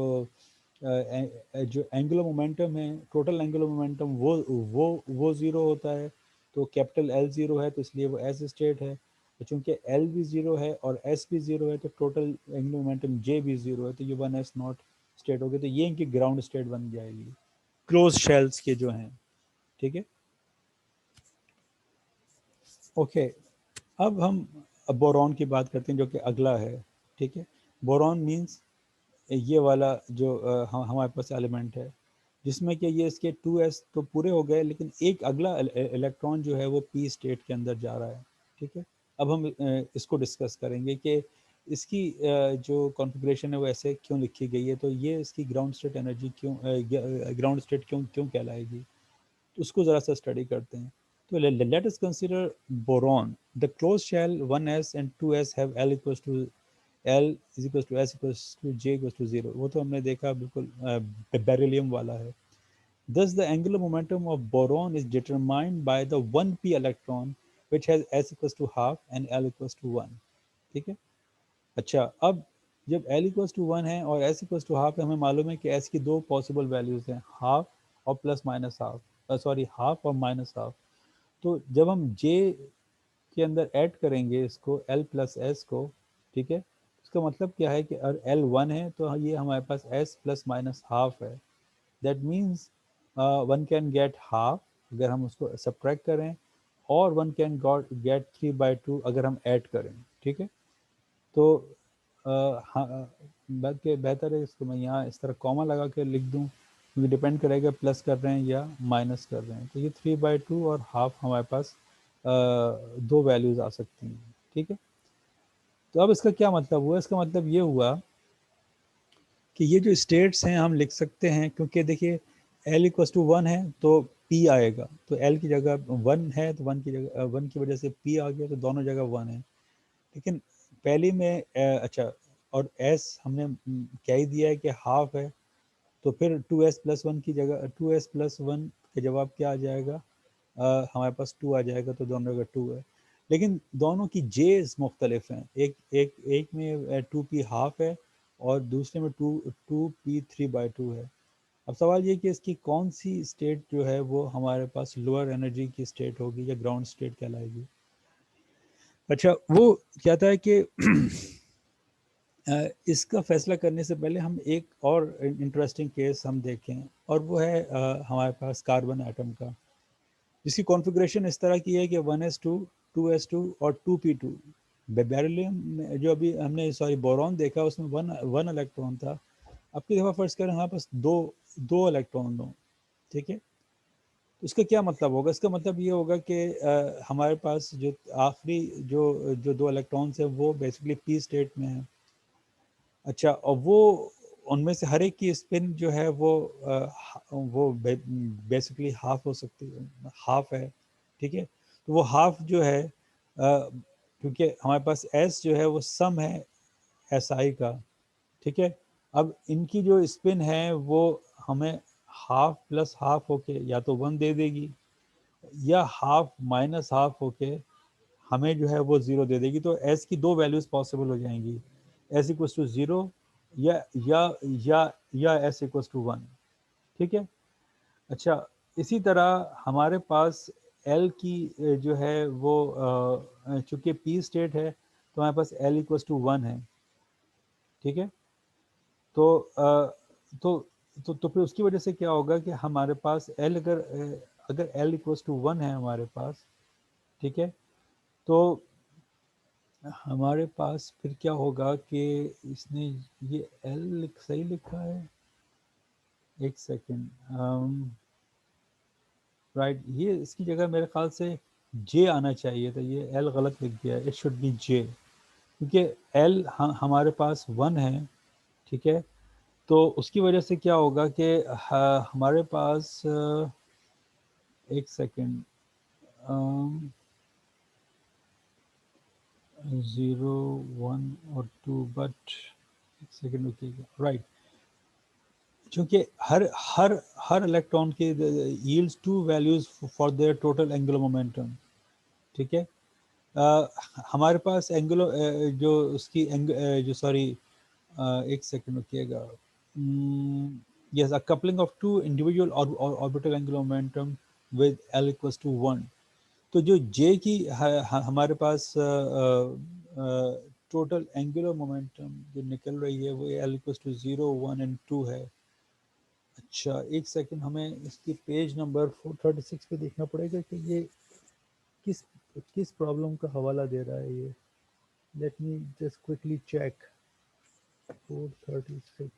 एंगुलर मोमेंटम है, टोटल एंगुलर मोमेंटम वो ज़ीरो होता है। तो कैपिटल L ज़ीरो है तो इसलिए वो एस स्टेट है। तो चूँकि L भी ज़ीरो है और S भी ज़ीरो है तो टोटल एंगुलर मोमेंटम J भी ज़ीरो है, तो ये 1s0 स्टेट हो गई। तो ये इनकी ग्राउंड स्टेट बन जाएगी क्लोज शेल्स के जो हैं। ठीक है, ओके। अब हम बोरॉन की बात करते हैं जो कि अगला है। ठीक है, बोरॉन मीन्स ये वाला जो हमारे पास एलिमेंट है, जिसमें कि ये इसके 2s तो पूरे हो गए, लेकिन एक अगला इलेक्ट्रॉन जो है वो p स्टेट के अंदर जा रहा है। ठीक है, अब हम इसको डिस्कस करेंगे कि इसकी जो कॉन्फ़िगरेशन है वो ऐसे क्यों लिखी गई है, तो ये इसकी ग्राउंड स्टेट एनर्जी क्यों, ग्राउंड स्टेट क्यों क्यों कहलाएगी, तो उसको ज़रा सा स्टडी करते हैं। तो let us consider boron, the close shell 1s and 2s have L equals to L is equal to S equal to J equal to 0। वो तो हमने देखा बिल्कुल बेरिलियम वाला है। Thus the angular momentum of boron is determined by the 1p electron which has S equals to half and L equals to 1। ठीक है, अच्छा अब जब L इक्वल्स टू 1 है और S इक्वल्स टू हाफ है, हमें मालूम है कि S की दो पॉसिबल वैल्यूज़ हैं, हाफ और plus minus half, sorry half और माइनस हाफ। तो जब हम J के अंदर ऐड करेंगे इसको L प्लस S को, ठीक है, इसका मतलब क्या है कि अगर L 1 है तो ये हमारे पास S प्लस माइनस हाफ है। That means one can get half अगर हम उसको सब्ट्रैक्ट करें, और वन कैन गेट 3/2 अगर हम ऐड करें। ठीक है, तो हाँ, बल्कि बेहतर है इसको मैं यहाँ इस तरह कॉमा लगा के लिख दूँ, क्योंकि डिपेंड करेगा प्लस कर रहे हैं या माइनस कर रहे हैं। तो ये 3/2 और हाफ हमारे पास दो वैल्यूज आ सकती हैं, ठीक है। तो अब इसका क्या मतलब हुआ? इसका मतलब ये हुआ कि ये जो स्टेट्स हैं हम लिख सकते हैं, क्योंकि देखिए L इक्वस टू 1 है तो P आएगा, तो L की जगह 1 है तो 1 की जगह 1 की वजह से P आ गया, तो दोनों जगह 1 है। लेकिन पहली में अच्छा, और S हमने क्या ही दिया है कि हाफ है, तो फिर 2s प्लस 1 की जगह 2s प्लस 1 का जवाब क्या आ जाएगा? हमारे पास 2 आ जाएगा, तो दोनों जगह 2 है। लेकिन दोनों की जेस मुख्तलिफ हैं, एक में 2p हाफ है और दूसरे में 2p 3/2 है। अब सवाल ये कि इसकी कौन सी स्टेट जो है वो हमारे पास लोअर एनर्जी की स्टेट होगी या ग्राउंड स्टेट कहलाएगी। अच्छा, वो कहता है कि इसका फैसला करने से पहले हम एक और इंटरेस्टिंग केस हम देखें, और वो है हमारे पास कार्बन एटम का, जिसकी कॉन्फ़िगरेशन इस तरह की है कि 1s2 2s2 और 2p2। बेरिलियम में जो अभी हमने सॉरी बोरॉन देखा उसमें वन इलेक्ट्रॉन था। अब की दफ़ा फर्ज करें हमारे पास दो दो इलेक्ट्रॉन हो, ठीक है। तो इसका क्या मतलब होगा? इसका मतलब ये होगा कि हमारे पास जो आखिरी जो जो दो इलेक्ट्रॉन्स हैं वो बेसिकली पी स्टेट में है। अच्छा, और वो उनमें से हर एक की स्पिन जो है वो बेसिकली हाफ हो सकती है, हाफ है, ठीक है। तो वो हाफ जो है क्योंकि हमारे पास एस जो है वो सम है एस आई का, ठीक है। अब इनकी जो स्पिन है वो हमें हाफ प्लस हाफ होके या तो 1 दे देगी, या हाफ माइनस हाफ होके हमें जो है वो 0 दे देगी। तो एस की दो वैल्यूज पॉसिबल हो जाएंगी, एस इक्वस टू 0 या या एस इक्वस टू 1, ठीक है। अच्छा, इसी तरह हमारे पास एल की जो है वो चूंकि पी स्टेट है तो हमारे पास एल इक्वस टू 1 है, ठीक है। तो तो तो फिर उसकी वजह से क्या होगा कि हमारे पास एल अगर एल इक्वस टू 1 है हमारे पास, ठीक है, तो हमारे पास फिर क्या होगा कि इसने ये एल सही लिखा है, एक सेकेंड, राइट, ये इसकी जगह मेरे ख्याल से जे आना चाहिए था, ये एल गलत लिख दिया है, इट शुड बी जे, क्योंकि एल हमारे पास 1 है, ठीक है। तो उसकी वजह से क्या होगा कि हमारे पास एक सेकेंड, 0 1 और 2, बट एक सेकेंड रुकिएगा, राइट, क्योंकि हर हर हर इलेक्ट्रॉन के yields to values for their total angular momentum, ठीक है। हमारे पास एंगुलर जो उसकी जो सॉरी एक सेकंड रुकिएगा, yes, uh coupling of two individual orbital angular momentum with l equals to 1। तो जो जे की हमारे पास टोटल एंगुलर मोमेंटम जो निकल रही है वो एल इक्वल्स टू 0 1 एंड 2 है। अच्छा, एक सेकंड, हमें इसकी पेज नंबर 436 पे देखना पड़ेगा कि ये किस किस प्रॉब्लम का हवाला दे रहा है ये। Let me just quickly check. 436,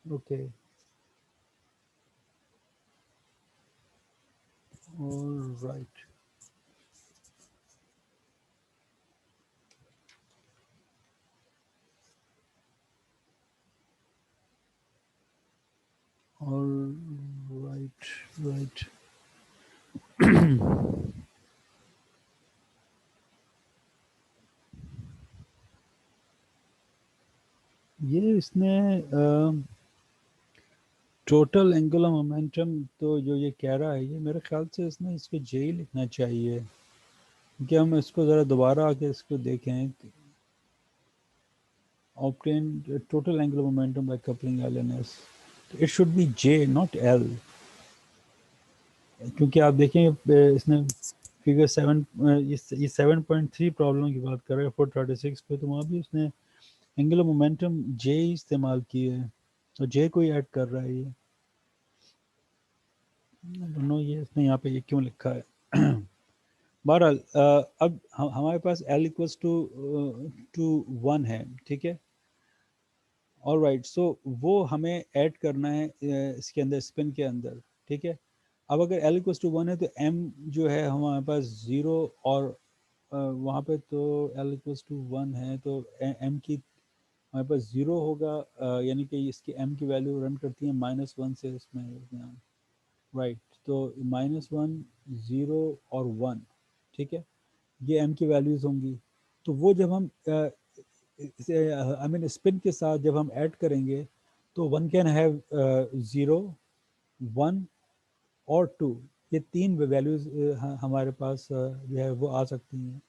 okay, alright, alright, right. ये इसने टोटल एंगुलर मोमेंटम तो जो ये कह रहा है, ये मेरे ख्याल से इसने इसको जे ही लिखना चाहिए, क्योंकि हम इसको ज़रा दोबारा आके इसको देखें। obtained total angular momentum by coupling L and S. It should be J, not L, क्योंकि आप देखें इसने फिगर 7 ये 7.3 प्रॉब्लम की बात कर रहे हैं 436 पे, तो वहाँ भी उसने एंगुलर मोमेंटम J इस्तेमाल की है, तो J को ही ऐड कर रहा है ये। दोनों ये इसने यहाँ पे ये क्यों लिखा है? बहरहाल अब हमारे पास L इक्वल्स टू 1 है, ठीक है। ऑलराइट, सो वो हमें ऐड करना है इसके अंदर, स्पिन के अंदर, ठीक है। अब अगर एल इक्वल्स टू वन है तो एम जो है हमारे पास ज़ीरो, और वहाँ पे तो एल इक्वल्स टू वन है तो एम की हमारे पास ज़ीरो होगा, यानी कि इसकी एम की वैल्यू रन करती है -1 से इसमें, राइट। तो -1, ज़ीरो और वन, ठीक है, ये एम की वैल्यूज़ होंगी। तो वो जब हम इसे आई मीन स्पिन के साथ जब हम ऐड करेंगे तो one can have zero, one और टू, ये तीन वैल्यूज़ हमारे पास जो है वो आ सकती हैं।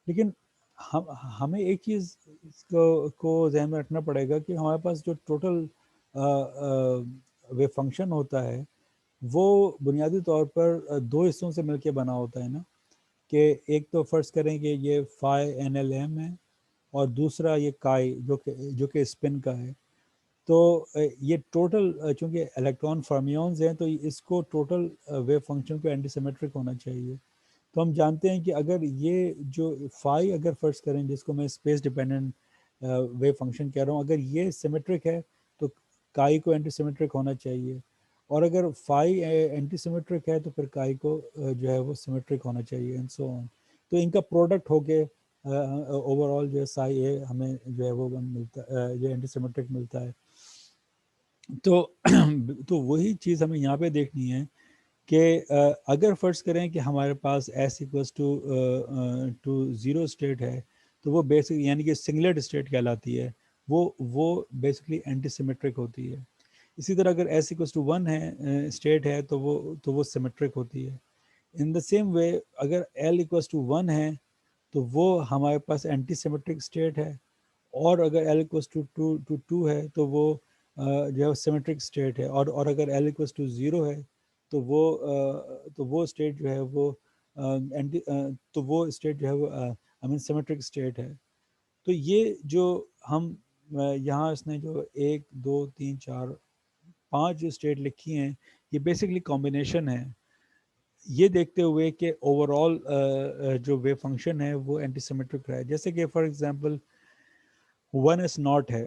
लेकिन हम हमें एक चीज़ को ज़हन में रखना पड़ेगा कि हमारे पास जो टोटल वे फंक्शन होता है वो बुनियादी तौर पर दो हिस्सों से मिलके बना होता है ना, कि एक तो फ़र्ज़ करें कि ये फाई एन एल एम है, और दूसरा ये काई जो कि स्पिन का है। तो ये टोटल चूँकि इलेक्ट्रॉन फर्मियंस हैं तो इसको टोटल वेव फंक्शन को एंटी सिमेट्रिक होना चाहिए। तो हम जानते हैं कि अगर ये जो फाई अगर फ़र्ज़ करें, जिसको मैं स्पेस डिपेंडेंट वेव फंक्शन कह रहा हूँ, अगर ये सिमेट्रिक है तो काई को एंटी सिमेट्रिक होना चाहिए, और अगर फाई एंटी सिमेट्रिक है तो फिर काई को जो है वो सिमेट्रिक होना चाहिए, एंड सो ऑन। तो इनका प्रोडक्ट होके ओवरऑल जो है साई ए हमें जो है वो मिलता जो एंटी सिमेट्रिक मिलता है। तो तो वही चीज़ हमें यहाँ पे देखनी है कि अगर फ़र्ज़ करें कि हमारे पास s equals to zero state है, तो वो बेसिक यानी कि सिंगलेट स्टेट कहलाती है, वो बेसिकली एंटी सिमेट्रिक होती है। इसी तरह अगर एस इक्वल्स टू वन है स्टेट है तो वो सिमेट्रिक होती है। इन द सेम वे अगर एल इक्वल्स टू वन है तो वो हमारे पास एंटी सिमेट्रिक स्टेट है, और अगर एल इक्वल्स टू टू है तो वो जो है सिमेट्रिक स्टेट है, और अगर एल इक्वल्स टू ज़ीरो है तो वो स्टेट जो है वो एंटी तो वो स्टेट जो है वो आई मीन सिमेट्रिक स्टेट है। तो ये जो हम यहाँ इसने जो एक दो तीन चार पांच जो स्टेट लिखी हैं, ये बेसिकली कॉम्बिनेशन है, ये देखते हुए कि ओवरऑल जो वेव फंक्शन है वो एंटीसिमेट्रिक रहा है। जैसे कि for example one S not है।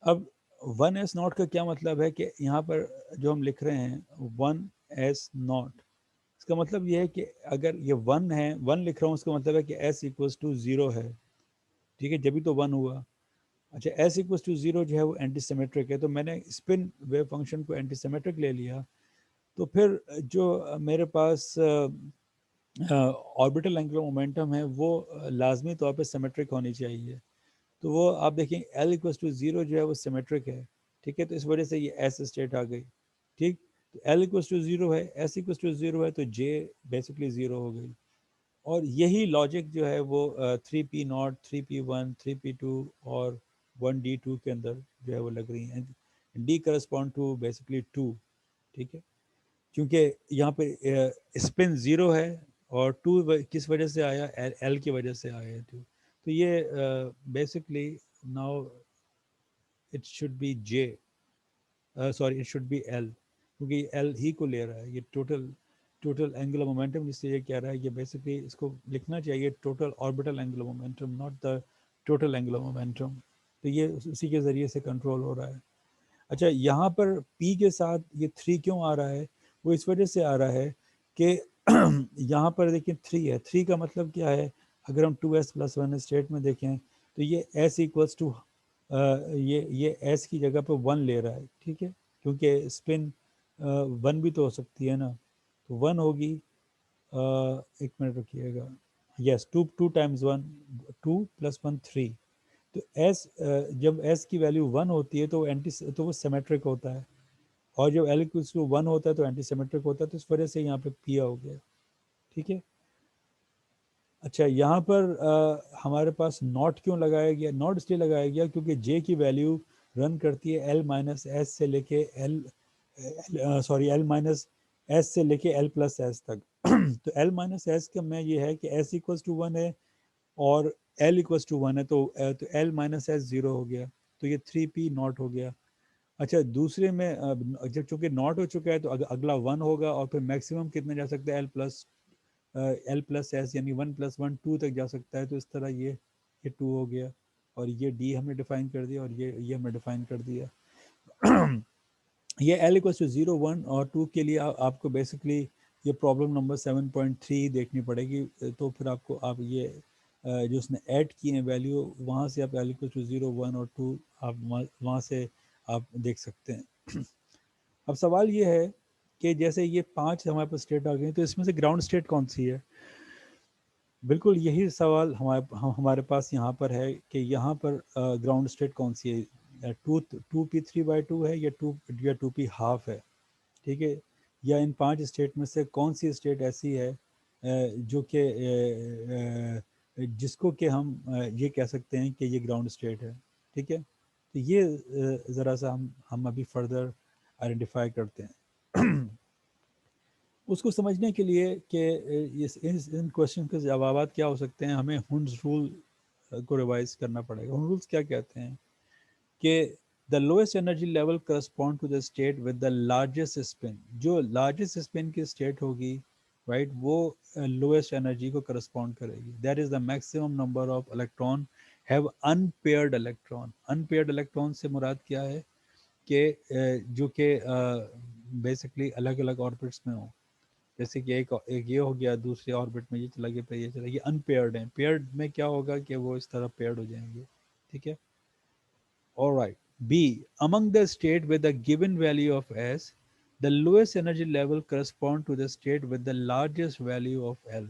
अब वन एस नॉट का क्या मतलब है कि यहाँ पर जो हम लिख रहे हैं वन एस नॉट, इसका मतलब ये है कि अगर ये वन है, वन लिख रहा हूँ, उसका मतलब है कि एस इक्वल्स टू ज़ीरो है, ठीक है, जब भी तो वन हुआ। अच्छा, एस इक्वल्स टू ज़ीरो जो है वो एंटीसिमेट्रिक है, तो मैंने स्पिन वेव फंक्शन को एंटीसिमेट्रिक ले लिया, तो फिर जो मेरे पास ऑर्बिटल एंगुलर मोमेंटम है वो लाजमी तौर पे सिमेट्रिक होनी चाहिए। तो वो आप देखें एल इक्वल्स टू ज़ीरो जो है वो सिमेट्रिक है, ठीक है, तो इस वजह से ये एस स्टेट आ गई, ठीक। तो एल इक्वल्स टू ज़ीरो है, एस इक्वल्स टू ज़ीरो है, तो जे बेसिकली ज़ीरो हो गई। और यही लॉजिक जो है वो three P not, three P one, three P two और वन डी टू के अंदर जो है वो लग रही हैं। D correspond to basically two, ठीक है, क्योंकि यहाँ पे स्पिन ज़ीरो है, और टू किस वजह से आया, एल की वजह से आया है टू। तो ये basically now it should be J, sorry it should be L, क्योंकि एल ही को ले रहा है, ये टोटल टोटल एंगुलर मोमेंटम जिससे ये कह रहा है, ये बेसिकली इसको लिखना चाहिए total orbital angular momentum, not the total angular momentum. तो ये उसी के ज़रिए से कंट्रोल हो रहा है। अच्छा, यहाँ पर P के साथ ये थ्री क्यों आ रहा है, वो इस वजह से आ रहा है कि यहाँ पर देखिए थ्री है, थ्री का मतलब क्या है, अगर हम two S plus one state में देखें तो ये एस इक्वल्स टू ये एस की जगह पर वन ले रहा है, ठीक है, क्योंकि स्पिन वन भी तो हो सकती है ना, तो वन होगी, एक मिनट रुकिएगा, yes, two two times one, two plus one three. तो एस जब एस की वैल्यू वन होती है तो एंटी तो वो सिमेट्रिक होता है, और जब एल इक्वल्स टू वन होता है तो एंटी सिमेट्रिक होता है, तो इस वजह से यहाँ पे पिया हो गया, ठीक है। अच्छा, यहाँ पर हमारे पास नॉट क्यों लगाया गया, नॉट इसलिए लगाया गया क्योंकि जे की वैल्यू रन करती है एल माइनस एस से लेके L, sorry L minus S से लेके एल प्लस एस तक। तो एल माइनस एस का में ये है कि एस इक्वल्स टू वन है और एल इक्वल्स टू वन है, तो एल माइनस एस ज़ीरो हो गया, तो ये थ्री पी नॉट हो गया। अच्छा, दूसरे में जब चूंकि नॉट हो चुका है तो अगला वन होगा, और फिर मैक्सिमम कितने जा सकते हैं, एल प्लस एस, यानी वन प्लस वन टू तक जा सकता है, तो इस तरह ये टू हो गया। और ये डी हमने डिफाइन कर दिया, और ये हमने डिफाइन कर दिया। ये L इक्वल टू 0 1 और 2 के लिए आपको बेसिकली ये प्रॉब्लम नंबर 7.3 देखनी पड़ेगी। तो फिर आपको आप ये जो उसने ऐड किए हैं वैल्यू, वहाँ से आप L इक्वल टू 0 1 और 2 आप वहाँ से आप देख सकते हैं। अब सवाल ये है कि जैसे ये 5 हमारे पास स्टेट आ गई, तो इसमें से ग्राउंड स्टेट कौन सी है? बिल्कुल यही सवाल हमारे पास यहाँ पर है कि यहाँ पर ग्राउंड स्टेट कौन सी है? 2p3/2 है, या 2p½ है, ठीक है? या इन 5 स्टेट में से कौन सी स्टेट ऐसी है जो कि जिसको कि हम ये कह सकते हैं कि ये ग्राउंड स्टेट है, ठीक है? तो ये ज़रा सा हम अभी फर्दर आइडेंटिफाई करते हैं। उसको समझने के लिए कि इन क्वेश्चन के जवाब क्या हो सकते हैं, हमें हुंस रूल को रिवाइज करना पड़ेगा। हुंस रूल्स क्या कहते हैं कि the lowest energy level correspond to the state with the largest spin. जो लार्जेस्ट स्पिन की स्टेट होगी, राइट, वो लोएस्ट एनर्जी को करस्पॉन्ड करेगी। That is the maximum number of electron have unpaired electron. Unpaired electron से मुराद क्या है कि जो कि बेसिकली अलग अलग ऑर्बिट्स में हो। जैसे कि एक ये हो गया, दूसरे ऑर्बिट में ये चला गया, फिर ये चला गया, अनपेयर्ड है। पेयर्ड में क्या होगा कि वो इस तरह पेयर्ड हो जाएंगे, ठीक है? All right. B. Among the state with a given value of S, the lowest energy level correspond to the state with the largest value of L.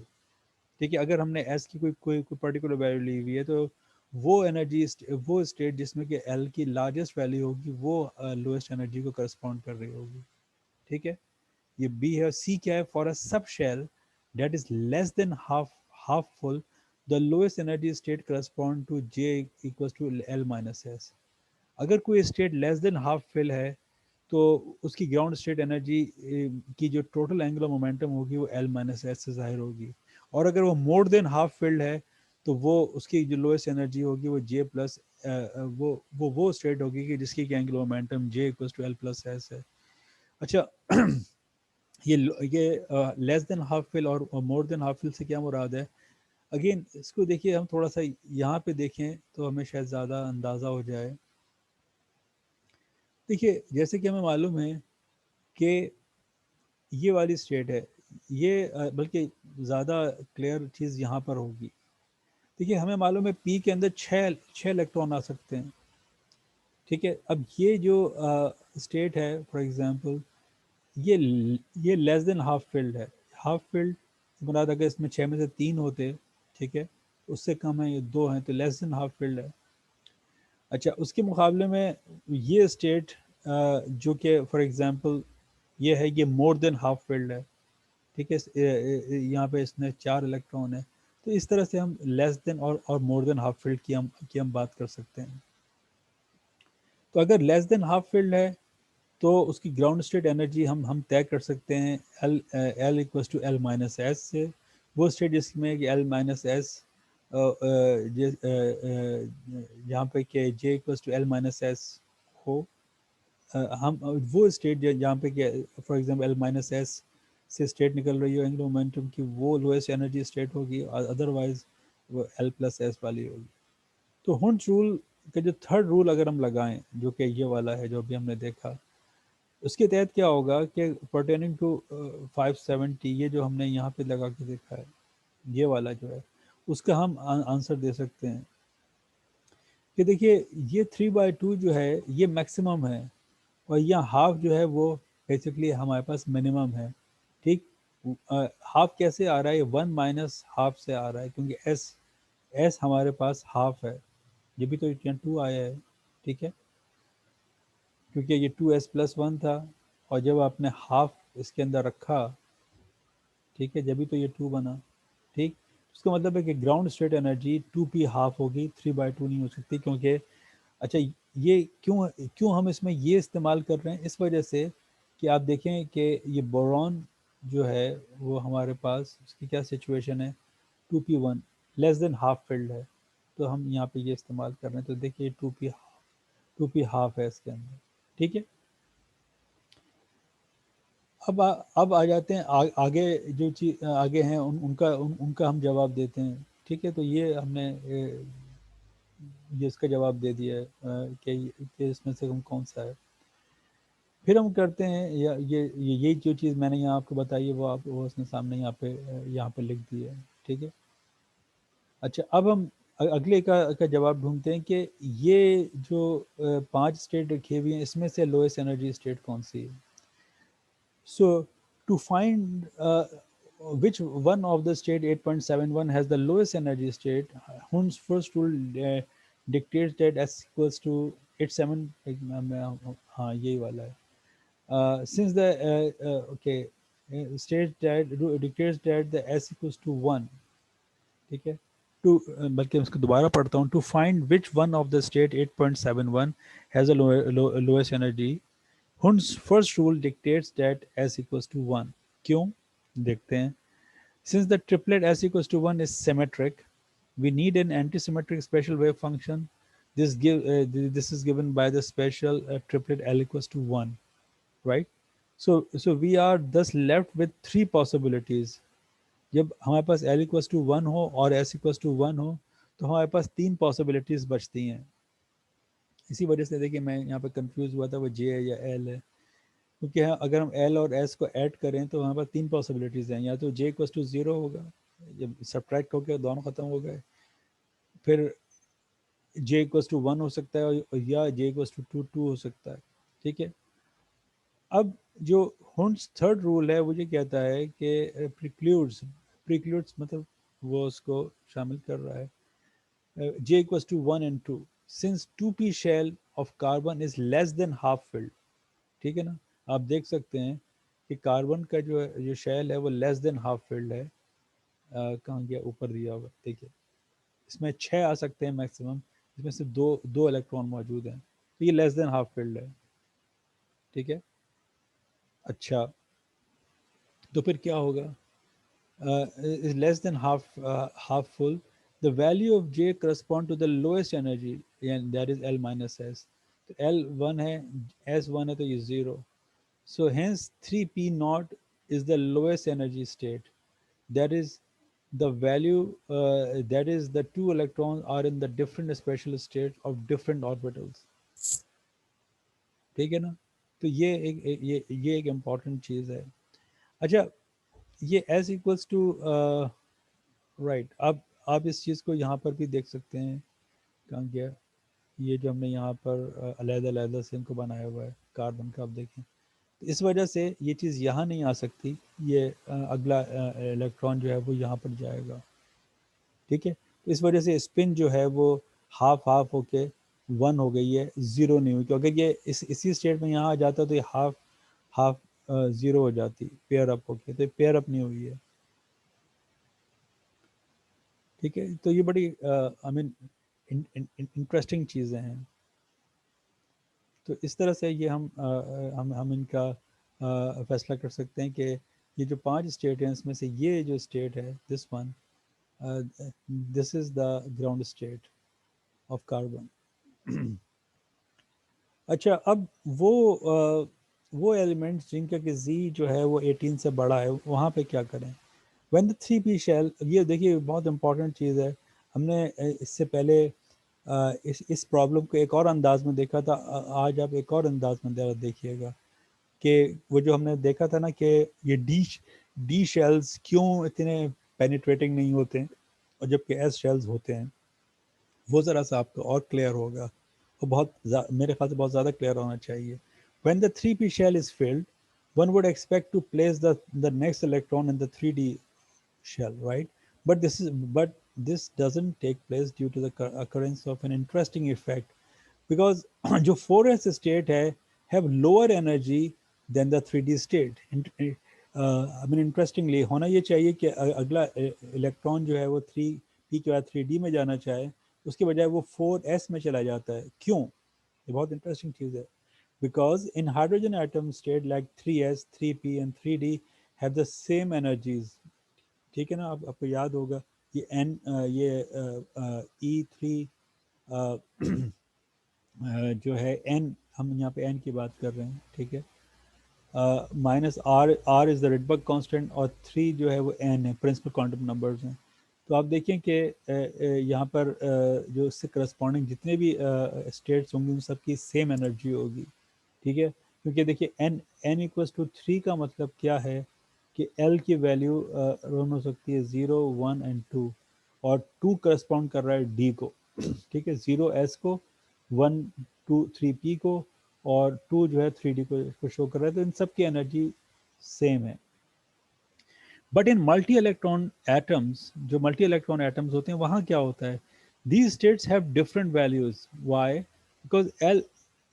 ठीक है, अगर हमने S की कोई पर्टिकुलर वैल्यू ली हुई है, तो वो एनर्जी, वो स्टेट जिसमें कि L की लार्जेस्ट वैल्यू होगी, वो लोएस्ट एनर्जी को करस्पॉन्ड कर रही होगी, ठीक है? ये बी है। सी क्या है? For a sub shell that is less than half full, the lowest energy state correspond to J equals to L minus S. अगर कोई state less than half fill है, तो उसकी ग्राउंड स्टेट एनर्जी की जो टोटल एंगुलर मोमेंटम होगी वो L minus S से जाहिर होगी। और अगर वो मोर देन हाफ फिल्ड है, तो वो उसकी जो लोएस्ट एनर्जी होगी वो जे प्लस वो स्टेट होगी कि जिसकी angular momentum J equals to L plus S है। अच्छा, ये लेस देन हाफ फिल और मोर देन हाफ फिल से क्या मुराद है? अगेन इसको देखिए, हम थोड़ा सा यहाँ पे देखें तो हमें शायद ज़्यादा अंदाज़ा हो जाए। देखिए, जैसे कि हमें मालूम है कि ये वाली स्टेट है, ये बल्कि ज़्यादा क्लियर चीज़ यहाँ पर होगी। देखिए, हमें मालूम है पी के अंदर छः इलेक्ट्रॉन आ सकते हैं, ठीक है? अब ये जो स्टेट है, फॉर एग्जांपल, ये ये लेस देन हाफ फिल्ड है। हाफ फिल्ड मुराद अगर इसमें 6 में से 3 होते, ठीक है, उससे कम है, ये 2 हैं, तो लेस देन हाफ फिल्ड है। अच्छा, उसके मुकाबले में ये स्टेट जो कि फॉर एग्जांपल ये है, ये मोर देन हाफ फिल्ड है, ठीक है? यहाँ पे इसने 4 इलेक्ट्रॉन है। तो इस तरह से हम लेस देन और मोर देन हाफ फिल्ड की हम बात कर सकते हैं। तो अगर लेस देन हाफ फिल्ड है, तो उसकी ग्राउंड स्टेट एनर्जी हम तय कर सकते हैं L equals to L minus S से। वो स्टेट जिसमें कि एल माइनस एस जहाँ पे कि j equals to L minus s हो, हम वो स्टेट जहाँ पे कि for example l minus S से स्टेट निकल रही हो एंगुलर मोमेंटम की, वो लोएस्ट एनर्जी स्टेट होगी, अदरवाइज वो एल प्लस एस वाली होगी। तो हुंस रूल का जो थर्ड रूल अगर हम लगाएं, जो कि ये वाला है जो अभी हमने देखा, उसके तहत क्या होगा कि पर्टेनिंग टू 570, ये जो हमने यहाँ पे लगा के देखा है, ये वाला जो है, उसका हम आंसर दे सकते हैं कि देखिए, ये 3/2 जो है ये मैक्सिमम है, और यहाँ हाफ जो है वो बेसिकली हमारे पास मिनिमम है, ठीक? हाफ कैसे आ रहा है? 1 माइनस हाफ से आ रहा है, क्योंकि एस एस हमारे पास हाफ है, ये भी तो यहाँ 2 आया है, ठीक है? क्योंकि ये 2s+1 था, और जब आपने हाफ इसके अंदर रखा, ठीक है, जब भी तो ये 2 बना, ठीक? उसका मतलब है कि ग्राउंड स्टेट एनर्जी 2p½ होगी, 3/2 नहीं हो सकती, क्योंकि अच्छा, ये क्यों क्यों हम इसमें ये इस्तेमाल कर रहे हैं? इस वजह से कि आप देखें कि ये बोरॉन जो है वो हमारे पास उसकी क्या सिचुएशन है, 2p1 less than half field है, तो हम यहाँ पे ये इस्तेमाल कर रहे हैं। तो देखिए 2p½ है इसके अंदर, ठीक है? अब आ जाते हैं आगे, जो चीज आगे हैं उनका हम जवाब देते हैं, ठीक है? तो ये हमने ये इसका जवाब दे दिया है कि इसमें से हम कौन सा है। फिर हम करते हैं या ये जो चीज़ मैंने यहाँ आपको बताई है वो आप वो उसने सामने यहाँ पे लिख दी है, ठीक है। अच्छा, अब हम अगले का जवाब ढूंढते हैं कि ये जो 5 स्टेट रखी हुई हैं इसमें से लोएस्ट एनर्जी स्टेट कौन सी है। So to find which one of the state 8.71 has the lowest energy state, Hund's first rule dictates that S equals to 87, हाँ यही वाला है। Since the okay state that dictates that the S equals to 1, ठीक है। to बल्कि मैं इसको दोबारा पढ़ता हूँ, to find which one of the state 8.71 has the lowest energy, Hund's first rule dictates that S equals to 1. क्यों? देखते हैं। Since the triplet S equals to 1 is symmetric, we need an antisymmetric special wave function. This is given by the special triplet L equals to 1, right? So we are thus left with three possibilities. जब हमारे पास L equals to 1 हो और S equals to 1 हो तो हमारे पास तीन possibilities बचती हैं। इसी वजह से देखिए मैं यहाँ पे कंफ्यूज हुआ था वो J है या L है, क्योंकि अगर हम एल और एस को ऐड करें तो हमारे पास तीन पॉसिबिलिटीज़ हैं। या तो जे इक्वस टू ज़ीरो होगा, जब सब्ट्रैक्ट होकर दोनों ख़त्म हो गए, फिर जे इक्वस टू वन हो सकता है या जे इक्वस टू टू टू हो सकता है, ठीक है। अब जो हुंस थर्ड रूल है वो ये कहता है कि प्रिक्लूड्स मतलब वो उसको शामिल कर रहा है j equals to one and two since two p shell of carbon is less than half filled, ठीक है ना। आप देख सकते हैं कि कार्बन का जो शेल है वो लेस देन हाफ फिल्ड है। कहाँ गया, ऊपर दिया हुआ देखिए, इसमें 6 आ सकते हैं मैक्सिमम, इसमें से दो दो इलेक्ट्रॉन मौजूद हैं, तो ये लेस देन हाफ फिल्ड है, ठीक है। अच्छा, तो फिर क्या होगा, is less than half full, the value of J correspond to the lowest energy and that is L minus S। तो L 1 है, S 1 है, तो ये 0। So hence 3p naught is the lowest energy state. That is the value, that is the two electrons are in the different special states of different orbitals, ठीक है ना। तो ये एक इम्पॉर्टेंट चीज़ है। अच्छा, ये एस इक्वल्स टू राइट, अब आप इस चीज़ को यहाँ पर भी देख सकते हैं। कहाँ गया, ये जो हमने यहाँ पर अलग-अलग से इनको बनाया हुआ है कार्बन का, आप देखें तो इस वजह से ये चीज़ यहाँ नहीं आ सकती। ये अगला इलेक्ट्रॉन जो है वो यहाँ पर जाएगा, ठीक है। तो इस वजह से स्पिन जो है वो हाफ हाफ होके वन हो गई है, ज़ीरो नहीं हुई, क्योंकि ये इसी स्टेट में यहाँ आ जाता तो ये हाफ हाफ ज़ीरो हो जाती पेयर अप होके, तो पेयर अप नहीं हुई है, ठीक है। तो ये बड़ी आई मीन इंटरेस्टिंग चीज़ें हैं। तो इस तरह से ये हम इनका फैसला कर सकते हैं कि ये जो 5 स्टेट हैं इसमें से ये जो स्टेट है this one, this is the ground state of carbon. अच्छा, अब वो एलिमेंट्स जिनका कि जी जो है वो 18 से बड़ा है वहाँ पे क्या करें। व्हेन द 3p शेल, ये देखिए बहुत इंपॉर्टेंट चीज़ है। हमने इससे पहले इस प्रॉब्लम को एक और अंदाज में देखा था, आज आप एक और अंदाज में देखिएगा कि वो जो हमने देखा था ना कि ये डी शेल्स क्यों इतने पेनिट्रेटिंग नहीं होते हैं और जबकि एस शेल्स होते हैं, वो ज़रा सा आपको और क्लियर होगा, वो मेरे ख्याल से बहुत ज़्यादा क्लियर होना चाहिए। When the 3p shell is filled, one would expect to place the next electron in the 3d shell, right? But this doesn't take place due to the occurrence of an interesting effect because जो 4s state है have lower energy than the 3d state। I mean interestingly होना ये चाहिए कि अगला electron जो है वो 3p के बाद 3d में जाना चाहे, उसके बजाय वो 4s में चला जाता है। क्यों, ये बहुत इंटरेस्टिंग चीज़ है। Because in hydrogen atom state like 3s 3p and 3d have the same energies, ठीक है ना। आपको याद होगा ये n ये E3 जो है n, हम यहाँ पे n की बात कर रहे हैं, ठीक है। Minus R is the Rydberg constant और 3 जो है वो n है, प्रिंसिपल क्वांटम नंबर्स हैं। तो आप देखें कि यहाँ पर जो इससे करस्पॉन्डिंग जितने भी स्टेट्स होंगे उन सबकी सेम एनर्जी होगी, ठीक है। क्योंकि देखिए एन इक्वल्स टू 3 का मतलब क्या है कि एल की वैल्यू रन हो सकती है 0, 1 एंड 2, और 2 करस्पॉन्ड कर रहा है डी को, ठीक है, 0 एस को, 1 2 3 पी को, और 2 जो है 3 डी को इसको शो कर रहा है, तो इन सब की एनर्जी सेम है। But in multi electron atoms, जो मल्टी इलेक्ट्रॉन एटम्स होते हैं वहाँ क्या होता है, these states have different values. Why? Because L,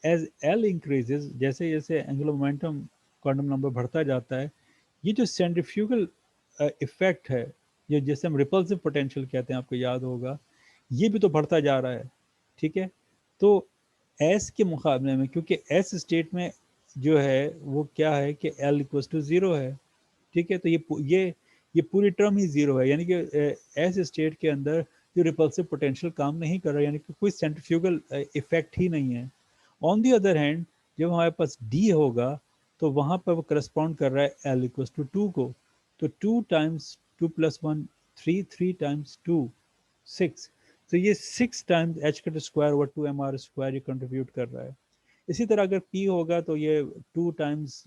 as L increases, जैसे जैसे एंगुलर मोमेंटम क्वांटम नंबर बढ़ता जाता है, ये जो सेंट्रीफ्यूगल इफेक्ट है, ये जैसे हम रिपल्सिव पोटेंशियल कहते हैं, आपको याद होगा, ये भी तो बढ़ता जा रहा है, ठीक है। तो एस के मुकाबले में, क्योंकि एस स्टेट में जो है वो क्या है कि एल इक्वल्स टू ज़ीरो है, ठीक है। तो ये पूरी टर्म ही ज़ीरो है, यानी कि एस स्टेट के अंदर जो रिपल्सिव पोटेंशियल काम नहीं कर रहा है, यानी कि कोई सेंट्रीफ्यूगल इफेक्ट ही नहीं है। ऑन दी अदर हैंड जब हमारे पास डी होगा तो वहाँ पर वो करस्पॉन्ड कर रहा है एल इक्वल्स टू टू को, तो 2 टाइम्स 2 प्लस 1 3, 3 टाइम्स 2 6, तो ये 6 times H cut square over 2 M R square ये कंट्रीब्यूट कर रहा है। इसी तरह अगर पी होगा तो ये 2 टाइम्स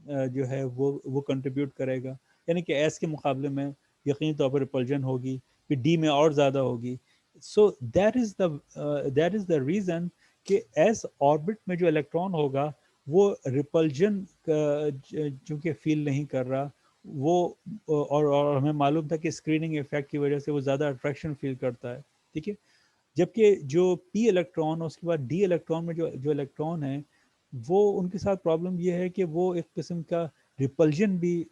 जो है वो कंट्रीब्यूट करेगा, यानी कि एस के मुकाबले में यकीन तौर पर रिपल्जन होगी, फिर डी में और ज़्यादा होगी। So that is the reason कि एस ऑर्बिट में जो इलेक्ट्रॉन होगा वो रिपल्जन चूँकि फील नहीं कर रहा, वो और हमें मालूम था कि स्क्रीनिंग इफेक्ट की वजह से वो ज़्यादा अट्रैक्शन फील करता है, ठीक है। जबकि जो पी इलेक्ट्रॉन और उसके बाद डी इलेक्ट्रॉन में जो जो इलेक्ट्रॉन है, वो उनके साथ प्रॉब्लम ये है कि वो एक किस्म का रिपल्जन भी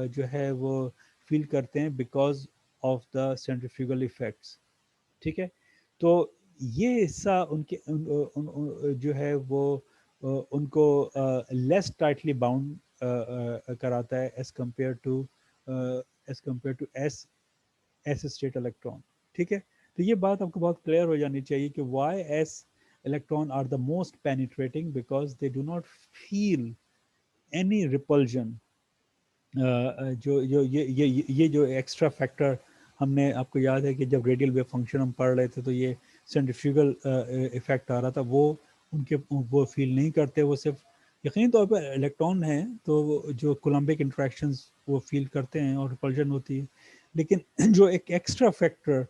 जो है वो फील करते हैं because of the centrifugal effects, ठीक है। तो ये हिस्सा उनके जो है वो उनको लेस टाइटली बाउंड कराता है as compare to S state electron, ठीक है। तो ये बात आपको बहुत क्लियर हो जानी चाहिए कि why S electron are the most penetrating, because they do not feel any repulsion. जो जो ये जो एक्स्ट्रा फैक्टर हमने, आपको याद है कि जब रेडियल वेव फंक्शन हम पढ़ रहे थे तो ये सेंट्रीफ्यूगल इफेक्ट आ रहा था, वो उनके वो फील नहीं करते, वो सिर्फ यकीन तौर पर इलेक्ट्रॉन है तो जो कोलम्बिक इंट्रैक्शंस वो फील करते हैं और रिपल्जन होती है। लेकिन जो एक एक्स्ट्रा फैक्टर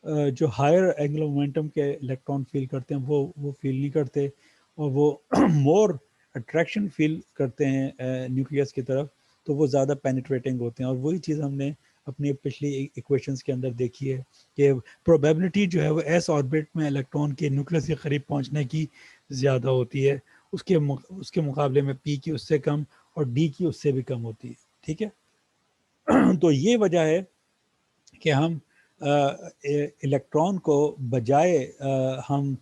जो हायर एंगुलर मोमेंटम के इलेक्ट्रॉन फील करते हैं वो फील नहीं करते, और वो मोर अट्रैक्शन फील करते हैं न्यूक्लियस की तरफ, तो वो ज़्यादा पेनिट्रेटिंग होते हैं। और वही चीज़ हमने अपनी पिछली इक्वेशंस के अंदर देखी है कि प्रोबेबिलिटी जो है वो एस ऑर्बिट में इलेक्ट्रॉन के न्यूक्लियस के करीब पहुंचने की ज़्यादा होती है, उसके मुकाबले में पी की उससे कम और डी की उससे भी कम होती है, ठीक है। तो ये वजह है कि हम इलेक्ट्रॉन को बजाय हम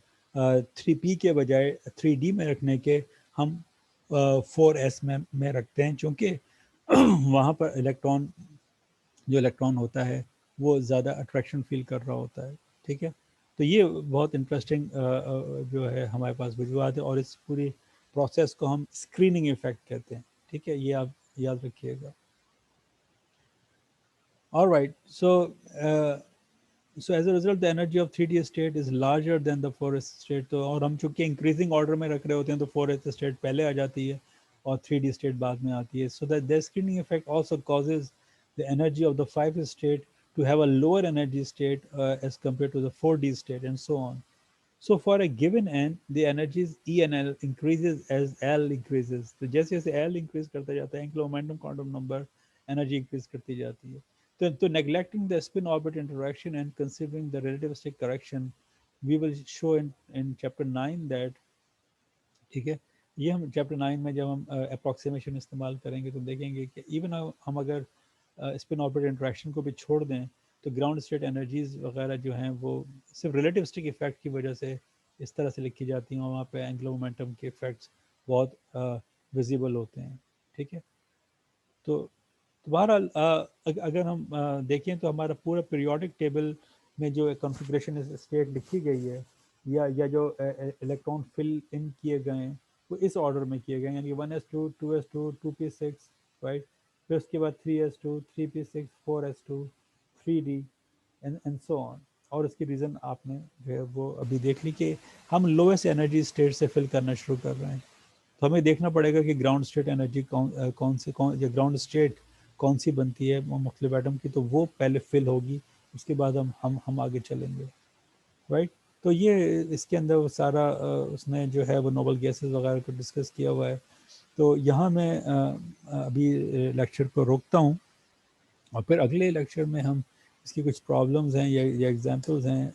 3p के बजाय 3d में रखने के हम 4s में रखते हैं, क्योंकि वहाँ पर इलेक्ट्रॉन होता है वो ज़्यादा अट्रैक्शन फील कर रहा होता है, ठीक है। तो ये बहुत इंटरेस्टिंग जो है हमारे पास वजूहत है, और इस पूरी प्रोसेस को हम स्क्रीनिंग इफेक्ट कहते हैं, ठीक है, ये आप याद रखिएगा। Alright, so as a result the energy of 3D state is larger than the 4S state. तो और हम चूंकि इंक्रीजिंग ऑर्डर में रख रहे होते हैं तो 4S स्टेट पहले आ जाती है और 3D स्टेट बाद में आती है। So that the screening effect also causes the energy of the 5 state to have a lower energy state as compared to the 4D state, and so on. So for a given n, the energies E and L increases as L increases. तो जैसे जैसे L increase करता जाता है, angular momentum quantum number energy increase करती जाती है। तो neglecting the spin orbit interaction and considering the relativistic correction, we will show in chapter 9 that, ठीक है, ये हम चैप्टर 9 में जब हम अप्रॉक्सीमेशन इस्तेमाल करेंगे तो देखेंगे कि इवन हम अगर स्पिन ऑर्बिट इंट्रैक्शन को भी छोड़ दें तो ग्राउंड स्टेट एनर्जीज वगैरह जो हैं वो सिर्फ रिलेटिविस्टिक इफेक्ट की वजह से इस तरह से लिखी जाती हैं, और वहाँ पे एंगुलर मोमेंटम के इफेक्ट्स बहुत विजिबल होते हैं, ठीक है। तो बहरहाल अगर हम देखें तो हमारा पूरा पीरियोडिक टेबल में जो कॉन्फ़िगरेशन स्टेट लिखी गई है, या जो इलेक्ट्रॉन फिल इन किए गए हैं वो इस ऑर्डर में किए गए हैं, यानी 1s2 2s2 2p6, राइट। फिर उसके बाद 3s2 3p6 4s2 3D and so on. और इसकी रीज़न आपने जो है वो अभी देख ली कि हम लोएस्ट एनर्जी स्टेट से फिल करना शुरू कर रहे हैं। तो हमें देखना पड़ेगा कि ग्राउंड स्टेट एनर्जी कौन या ग्राउंड स्टेट कौन सी बनती है मुख्तलिफ एटम की, तो वो पहले फिल होगी, उसके बाद हम आगे चलेंगे, राइट। तो ये इसके अंदर वो सारा उसने जो है वो नोबल गैसेस वगैरह को डिस्कस किया हुआ है। तो यहाँ मैं अभी लेक्चर को रोकता हूँ, और फिर अगले लेक्चर में हम इसकी कुछ प्रॉब्लम्स हैं या एग्जांपल्स हैं,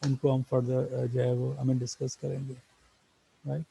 उनको हम फर्दर जो है वो हमें डिस्कस करेंगे, राइट।